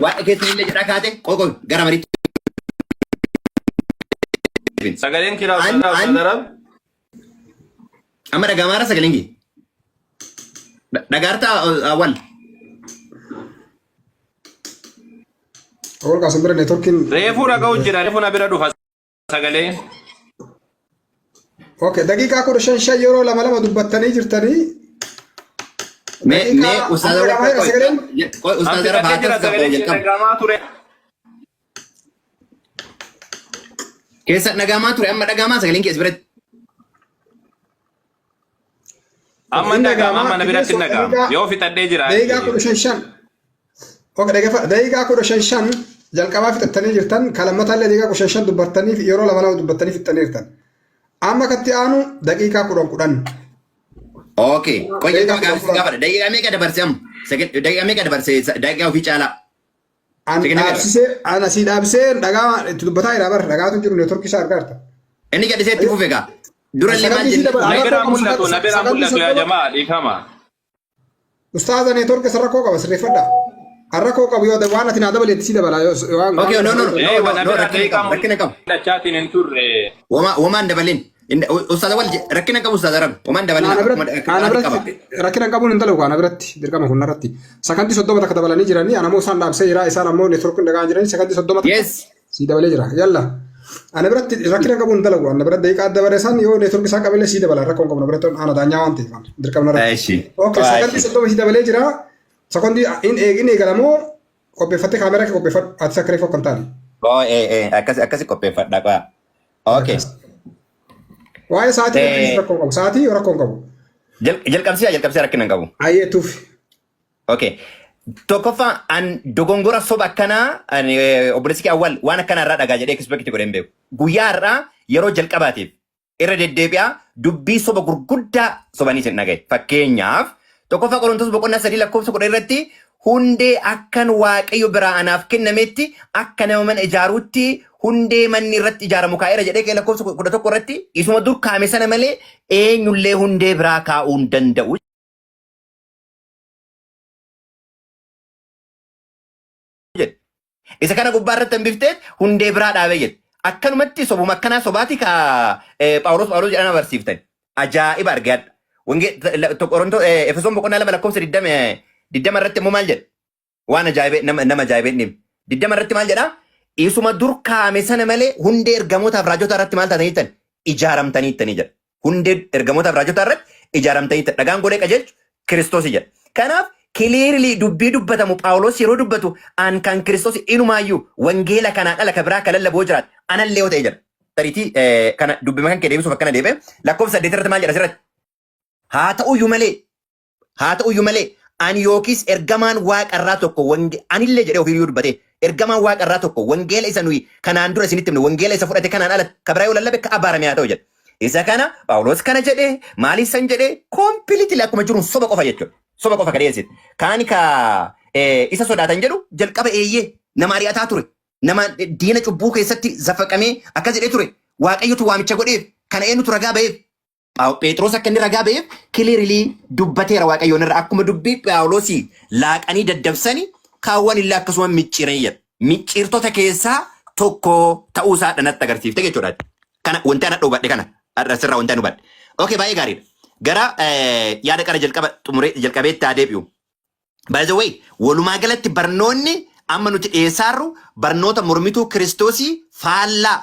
Waaqa keessa illee jedhaa kaate qoqoo gara mariitti. Sagaleen kiraa sadaram. Amma dhagamaara sagaleen kee. Dhagaartaa awwal. Awwal kaasum bira neetworkiin. Reefuu dhaga'u jira reefuu na bira dhufa sagalee. Okay, daqiiqaa 15 yeroo lama dubbattanii jirtanii. Me ustazara keessa nagamaa ture amma dhagamaa sagaleen keessa biratti. Amma nagamaa mana biratti nagamaa yoo fixadhee jira. Daqiiqaa 15. Okay, daqiiqaa 15 jalqabaa fixattanii jirtan kalammataallee daqiiqaa 15 dubbattanii yeroo lama dubbattanii fixattanii jirtan. Amma katti aanu daqiiqaa 10. Okay, qoyya gaafa daqiiqaa meeqa dabarse amma? Daqiiqaa meeqa dabarse daqiiqaa ofii caalaa? Ana si dhaabsee dhagaa itti dubbataa jira bara dhagaatu jiru neetworkii isaa argaarta. Inni gadhisee itti fufe gaa. Dura illee maal jenna? Nabira mul'atu yaa jamaa dhiifama. Ustaaza neetworkii isa rakkoo qaba sirreeffadha. Rakkoo qabu yoo waan ati naa dabaleetti si dabala yoo waan. Okay, no. Rakkina qabu. Dachaatiin hin turre. Womaan dabalin. Ustaaza wal rakkina qabu ustaaza rabu. Womaan dabalin. Rakkina qabuun hin dalagu ana biratti dirqama kun irratti. Sakandii 30 takka dabalanii jiranii ana moo isaan dhaabsee jira isaan ammoo neetworkiin dhagaa jiranii sakandii 30 Yes. si dabalee jira. Yalla. Ana biratti rakkina qabuun hin dalagu. Ana biratti daqiiqaa dabareessan yoo neetworkii isaa qabeellee si dabala rakkoon qabu ana biratti ana daanyaa waan ta'eef dirqama irratti. Eeshi. Okay, sakandii 30 si dabalee jira. Sekondi in eegalamoo qopheeffattee kaameraa kee qopheeffadhu ati sakkaree fakkan taali. Akkasi qopheeffadha qaa. Okay. Waa'ee sa'aatii irratti rakkoo qabu. Sa'aatii rakkoo qabu. jalqabsiyaa rakkinnan qabu. Ayyeetuuf. Okay. Tokkoffaa an dogongora soba akkanaa obboleessi awwal waan akkanaa irraa dhagaa jedhee ekispeekti godheen beeku. Guyyaa irraa yeroo jalqabaatiif irra deddeebi'aa dubbii soba gurguddaa sobanii sin dhagaye. Fakkeenyaaf tokkoffaa Qorontos boqonnaa 3 lakkoofsa 10 irratti hundee akkan waaqayyo biraa anaaf kennametti akka nama mana ijaaruutti hundee manni irratti ijaaramu kaa'eera jedhee lakkoofsa 11 irratti isuma dur kaame sana malee eenyullee hundee biraa kaa'uu hin danda'u. Isa kana gubbaa irratti hambifteet hundee biraa dhaabee jedhe. Akkanumatti sobuma akkanaa sobaati ka Phaawulos jedhana barsiiftan. Ajaa'iba argaadha. Efesoon boqonnaa 2 lakkoofsa 20 irratti immoo maal jedhe? Waan ajaa'ibee nama ajaa'ibee dhimma. 20 irratti maal jedhaa? Isuma dur kaame sana malee hundee ergamootaaf raajota irratti maal taatanii jirtan? Ijaaramtanii jirtanii jedha. Hundee ergamootaaf raajota irratti ijaaramtanii jirtan. Dhagaan golee qajeelchu Kiristoos jedha. Kanaaf clearly dubbii dubbatamu Phaawulos yeroo dubbatu an kan Kiristoos inumaayyuu wangeela kanaan ala ka biraa kan lallaboo jiraat anallee yoo ta'e jedha. Tariitii kana dubbima kan kee deebisuuf akkana deebi'e lakkoofsa 8 irratti maal jedha asirratti? Haa ta'uyyuu malee ani yookiis ergamaan waaqarraa tokko anillee jedhee ofiiyyuu dubbate ergamaan waaqarraa tokko wangeela isa nuyi kanaan dura isinitti himne wangeela isa fudhate kanaan ala ka biraa yoo lallabe ka abaarame haa ta'u jedha. Isa kana Phaawulos kana jedhee maaliif san jedhee kompiliitilii akkuma jiruun soba qofa jechuudha. Soba qofa kadheessit. Kaani ka isa sodaatan jedhu jalqaba eeyyee nama ari'ataa ture. Nama diina cubbuu keessatti zafaqamee akkas jedhee ture. Waaqayyotu waamicha godheef kana eenyutu ragaa ba'eef. Phexros akka inni ragaa ba'eef clearly dubbateera waaqayyoon irra akkuma dubbii Phaawulosii laaqanii daddabsanii kaawwan illee akkasuma micciiran jedha. Micciirtota keessaa tokko ta'uusaa dhanatti agarsiifte jechuudha. Kana wanti ana dhubadhe kana asirraa wanti ana hubadhe. Okay baay'ee gaariidha. Gara yaada qara jalqabeetti haa deebi'u. By the way, walumaa galatti barnoonni amma nuti dhiyeessaarru barnoota mormituu Kiristoosii faallaa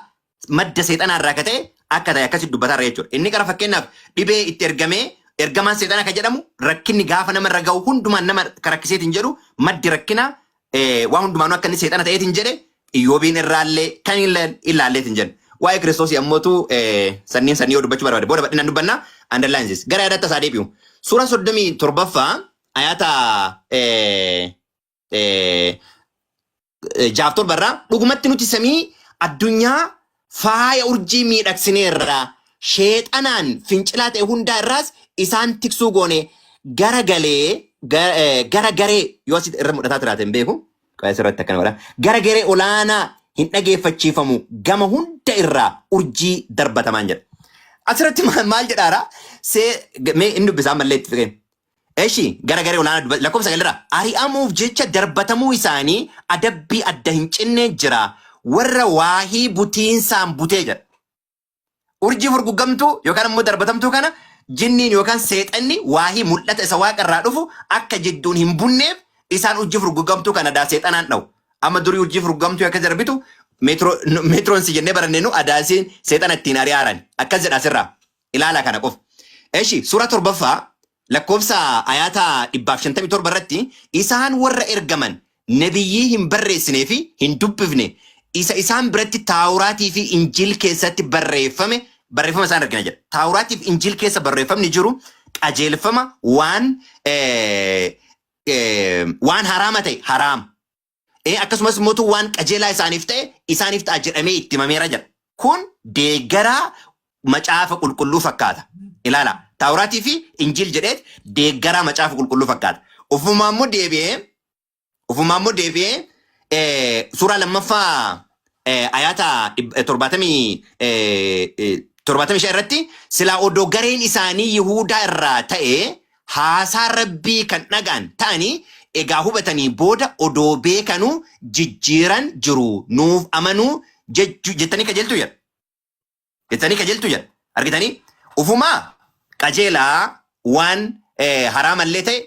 madda seexanaa irraa akka ta'e akka ta'e akkasitti dubbataarra jechuudha. Inni qara fakkeenyaaf dhibee itti ergamee ergamaan seexanaa kan jedhamu rakkinni gaafa nama irra ga'u hundumaan nama rakkiseetiin jedhu maddi rakkinaa waan hundumaanuu akka inni seexana ta'eetiin jedhe Iyyoobiin irraallee kan ilaalleetiin jedhu. Waa'ee Kiristoosii ammootu sannii yoo dubbachuu barbaade booda badhinaan dubbannaa underlines gara yaadatta isaa deebi'u. Suura 37ffaa ayata 67 irraa dhugumatti nuti samii addunyaa faaya urjii miidhagsineerraa sheexanaan fincilaa ta'e hundaa irraas isaan tiksuu goone garagaree yoo asitti irra mul'ataa tiraate hin beeku. Asirratti akkana godha. Garagaree olaanaa hin dhageeffachiifamu gama hunda irraa urjii darbatamaan jedha. Asirratti maal jedhaara? Inni dubbisaa mallee itti fiqeen. Eshi garagaree olaanaa lakkoofsa galirraa ari'amuuf jecha darbatamuu isaanii adabbii adda hin cinne jira warra waahii butiinsaan butee jedha. Urjii furguggamtuu yookaan immoo darbatamtuu kana jinniin yookaan seexanni waahii mul'ata isa waaqarraa dhufu akka jidduun hin bunneef isaan urjii furguggamtuu kana daa seexanaan dha'u. Amma durii urjii furguggamtuu akka darbitu meetroon si jennee baranneenu adaasiin seexana ittiin ari'aaran akkas jedha asirraa ilaala kana qofa. Eshi suura 7ffaa lakkoofsa ayata 157 irratti isaan warra ergaman nabiyyii hin barreessinee fi hin dubbifne isa isaan biratti taawuraatii fi injiil keessatti barreeffama isaan argina jedha. Taawuraatii fi injiil keessa barreeffamni jiru qajeelfama waan haraama ta'e haraam. Akkasumas mootu waan qajeelaa isaaniif ta'a jedhamee itti himameera jedha. Kun deeggaraa macaafa qulqulluu fakkaata. Ilaala. Taawuraatii fi injiil jedheet deeggaraa macaafa qulqulluu fakkaata. Ofumaa immoo deebi'ee suuraa lammaffaa ayata 75 irratti silaa odoo gareen isaanii Yihuudaa irraa ta'e haasaa rabbii kan dhagaan ta'anii egaa hubatanii booda odoo beekanuu jijjiiran jiru nuuf amanuu jettanii kajeeltu jedha. Argitanii ufumaa qajeelaa waan haraamallee ta'e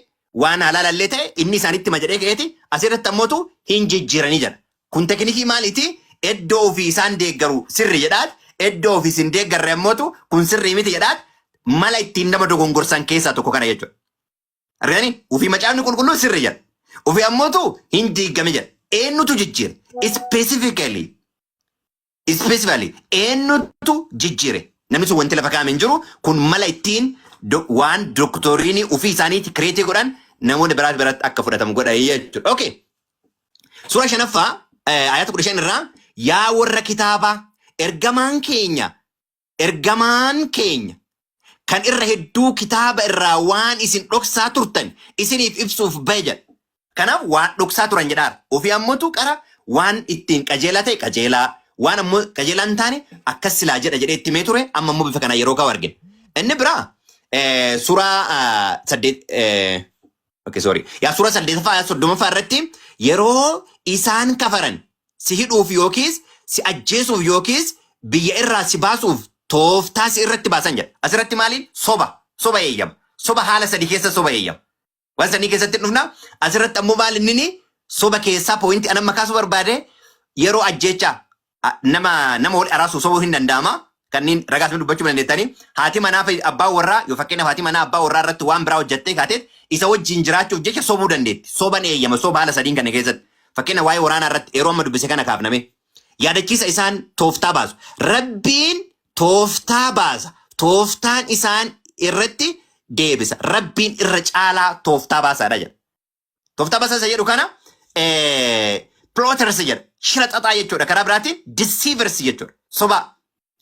waan halaalallee ta'e inni isaanitti majadhee ka'eeti asirratti ammootu hin jijjiiranii jedha. Kun teknikii maaliiti? Iddoo ofii isaan deeggaru sirri jedhaat iddoo ofii isin deeggarre ammootu kun sirrii miti jedhaat mala ittiin nama dogongorsan keessaa tokko kana jechuudha. Argitanii ofii macaafni qulqulluu sirri jedha. Ofii ammootu hin diiggame jedha. Eenyutu jijjiire? Specifically eenyutu jijjiire? namni sun wanti lafa kaa'ame hin jiru kun mala ittiin waan doktoriini ofii isaaniiti kireetii godhan namoonni biratti akka fudhatamu godha jechuudha. Okay. Suura shanaffaa ayata 15 irraa yaa warra kitaabaa ergamaan keenya kan irra hedduu kitaaba irraa waan isin dhoksaa turtan isiniif ibsuuf bahe jedha. Kanaaf waan dhoksaa turan jedhaara. Ofii ammoo qara waan ittiin qajeelaa ta'e qajeelaa waan ammoo qajeelaa hin taane akkas silaa jedha jedhee itti mee ture amma ammoo bifa kana yeroo kaa'u argina. Inni biraa suuraa 30 irratti yeroo isaan kafaran si hidhuuf yookiis si ajjeesuuf yookiis biyya irraa si baasuuf tooftaa si irratti baasan jedha. Asirratti maaliin soba eeyyama. Soba haala sadii keessa soba eeyyama. Waan sadii keessatti dhufna asirratti ammoo maal inni soba keessaa pooyinti anan makaasuu barbaade yeroo ajjeechaa nama wal araasuu sobuu hin danda'ama. Kanneen ragaas dubbachuu dandeettanii haati manaa fi abbaa warraa yoo fakkeenyaaf haati manaa abbaa warraa irratti waan biraa hojjettee kaateet isa wajjin jiraachuuf jecha sobuu dandeetti. Soban eeyyama soba haala sadiin kana keessatti fakkeenya waa'ee waraanaa irratti yeroo amma dubbise kana kaafname yaadachiisa isaan tooftaa baasu. Rabbiin tooftaa baasa. Tooftaan isaan irratti deebisa. Rabbiin irra caalaa tooftaa baasaadha jedha. Tooftaa baasaa isa jedhu kana plotters jedha. Shira xaxaa jechuudha. Karaa biraatiin deceivers jechuudha. Soba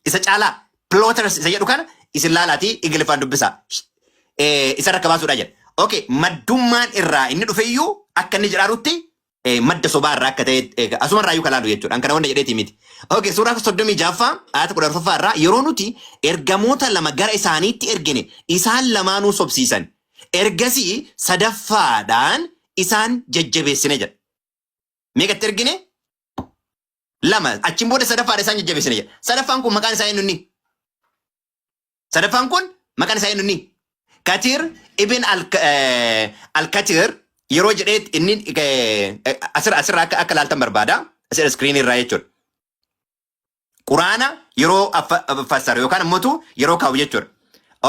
isa caalaa plotters isa jedhu kana isin laalaatii Ingiliffaan dubbisaa. Isa rakka baasuudha jedha. Okay, maddummaan irraa inni dhufeyyuu akka inni jedhaarutti madda sobaa irraa akka ta'e asuma irraa iyyuu kalaalu jechuudha. An kana wanda jedheeti miti. Okay, suuraa 36 ayata 14 irraa yeroo nuti ergamoota lama gara isaaniitti ergine isaan lamaanuu sobsiisan. Ergasii sadaffaadhaan isaan jajjabeessine jedha. Meeqatti ergine? Lama achiin booda sadaffaadhaan isaan jajjabeessine jedha. Sadaffaan kun maqaan isaa eenyunni? Sadaffaan kun maqaan isaa eenyunni? Katir ibn al-Katir yeroo jedheet inni asirraa akka laaltan barbaada. Asirra iskiriinii irraa jechuudha. Quraana yeroo fassaru yookaan immoo yeroo kaa'u jechuudha.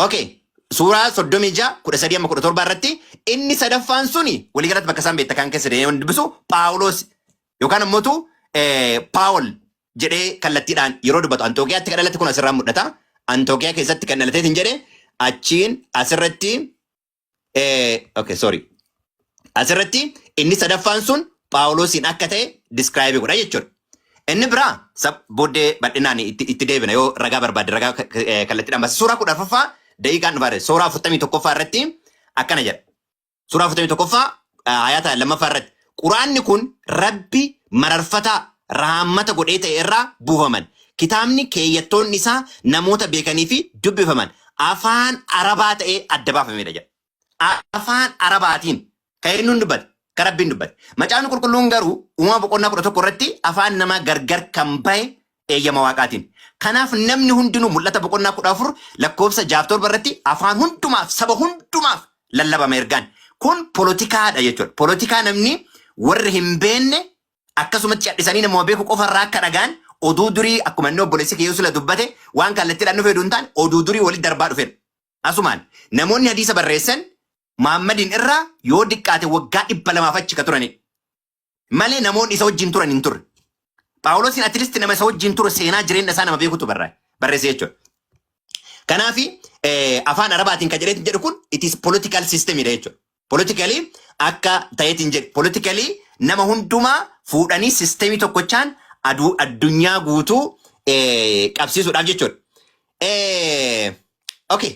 Okay. Suuraa 36:13-17 irratti inni sadaffaan suni waliigalatti bakka isaan beekta kan keessa deemee dubbisu Paawulos yookaan immoo Paawul jedhee kallattiidhaan yeroo dubbatu Antookiyaatti kan dhalate kun asirraa mul'ata. Antookiyaa keessatti kan dhalateet hin jedhe achiin asirratti asirratti inni sadaffaan sun Paawulosiin akka ta'e describe godha jechuudha. Inni biraa booddee bal'inaan itti deebina yoo ragaa barbaade ragaa kallattiidhaan baasa. Suuraa 14ffaa daqiiqaan dhufaare suuraa 41ffaa irratti akkana jedha. Suuraa 41ffaa ayata 2ffaa irratti quraanni kun rabbi mararfataa raammata godhee ta'e irraa buufaman. Kitaabni keeyyattoonni isaa namoota beekanii fi dubbifaman afaan arabaa ta'ee adda baafamedha jedha. Afaan arabaatiin kan inni dubbate kan rabbiin dubbate. Macaafni qulqulluun garuu uumama boqonnaa 11 irratti afaan namaa gargar kan bahe eeyyama waaqaatiin. Kanaaf namni hundinuu mul'ata boqonnaa 14 lakkoofsa 67 irratti afaan hundumaaf saba hundumaaf lallabama ergaan. Kun poolotikaadha jechuudha. Poolotikaa namni warri hin beekne akkasumatti cadhisanii nama beeku qofarraa akka dhagaan oduu durii akkuma inni obboleessi kiyyoo sila dubbate waan kallattiidhaan dhufee duuntaan oduu durii walitti darbaa dhufedha. Asumaan namoonni hadiisa barreessan Muhammadiin irraa yoo diqqaate waggaa 200 achi ka turanidha. Malee namoonni isa wajjin turan hin turre. Paawulosiin atilisti nama isa wajjin ture seenaa jireenya isaa nama beekutu barreesse jechuudha. Kanaafi afaan arabaatiin kan jedheetiin jedhu kun it is political systemidha jechuudha. Politically akka ta'eetiin jedhe. Politically nama hundumaa fuudhanii sistemii tokkochaan addunyaa guutuu qabsiisuudhaaf jechuudha. Okay.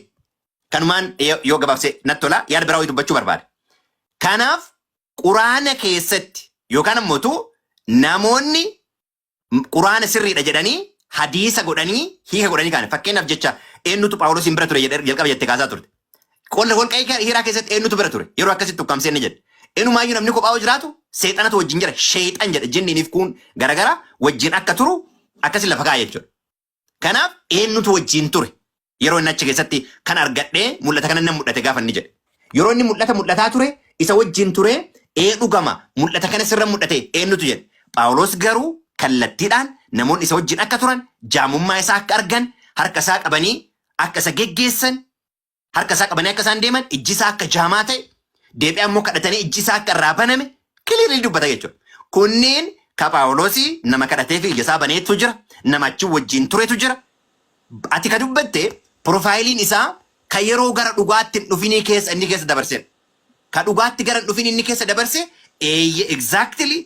Kanumaan yoo gabaabsee natti tola yaada biraa wayii dubbachuu barbaada. Kanaaf quraana keessatti yookaan ammoo namoonni quraana sirriidha jedhanii hadiisa godhanii hiika godhanii kaane fakkeenyaaf jecha eenyutu Paawulosiin bira ture jalqaba jettee kaasaa turte. Holqa hiiraa keessatti eenyutu bira ture yeroo akkasitti ukkaamsee inni jedhe. Eenyumaayyuu namni kophaa jiraatu seexanatu wajjin jira sheexan jedha jinniiniif kun garagara wajjin akka turu akkasi lafa kaa'a jechuudha. Kanaaf eenyutu wajjin ture yeroo inni achi keessatti kan argadhee mul'ata kana namni mul'ate gaafa inni jedhe. Yeroo inni mul'ataa ture isa wajjin ture dhugama mul'ata kana sirra mul'ate eenyutu jedhe. Paawulos garuu kallattiidhaan namoonni isa wajjin akka turan jaamummaa isaa akka argan harka isaa qabanii akka isa geggeessan harka isaa qabanii akka isaan deeman ijji isaa akka jaamaa ta'e deebi'ee ammoo kadhatanii ijji isaa akka irraa baname kiliirii dubbata jechuudha. Kunneen ka Paawulosii nama kadhatee fi ija isaa baneetu jira nama achi wajjin turetu jira ati ka dubbatte profaayiliin isaa ka yeroo gara dhugaatti hin dhufinii keessa inni keessa dabarse. Ka dhugaatti gara hin dhufin inni keessa dabarse exactly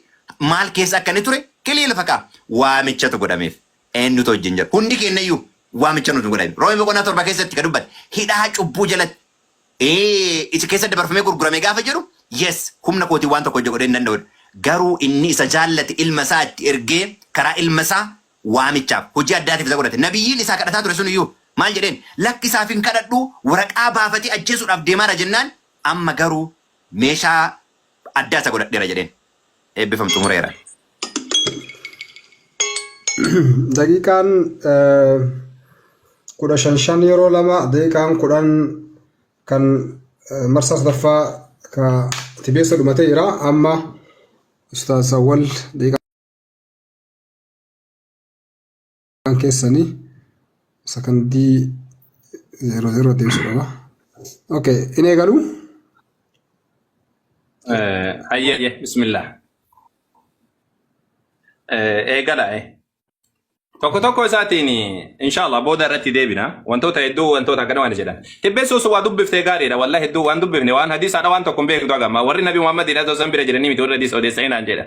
maal keessa akka inni ture kilii lafa kaa waamichatu godhameef eenyutu wajjin jira. Hundi kennayyuu waamicha nuti godhame. Roobee boqonnaa 7 keessatti ka dubbatte hidhaa cubbuu jalatti isa keessa dabarfamee gurgurame gaafa jedhu yes humna kootii waan tokko godhee hin danda'u. Garuu inni isa jaallate ilma isaa itti ergee karaa ilma isaa waamichaaf hojii addaatiif isa godhate. Nabiyyiin isaa kadhataa ture sun iyyuu maal jedheen lakki isaaf hin kadhadhu waraqaa baafatee ajjeesuudhaaf deemaara jennaan amma garuu meeshaa addaa isa godhadheera jedheen. Eebbifamtu mureera. Daqiiqaan 15 yeroo lama daqiiqaan 10 kan marsaa sadaffaa ka tibeessa dhumatee jira amma Ustaaz Awwal daqiiqaan keessanii sakandii 00 deebisuudha. Okay, inni eegalu. Hayye bismillah. Eegala tokko isaatiin inshallah booda irratti deebina wantoota hedduu wantoota akkana waan jedhan tibbeessuus waa dubbiftee gaariidha wallahi hedduu waan dubbifne waan hadiisaadha waan tokko beektu agama warri nabi Muhammad ila san bira jedhanii miti warri hadiis odeessa inaan jedha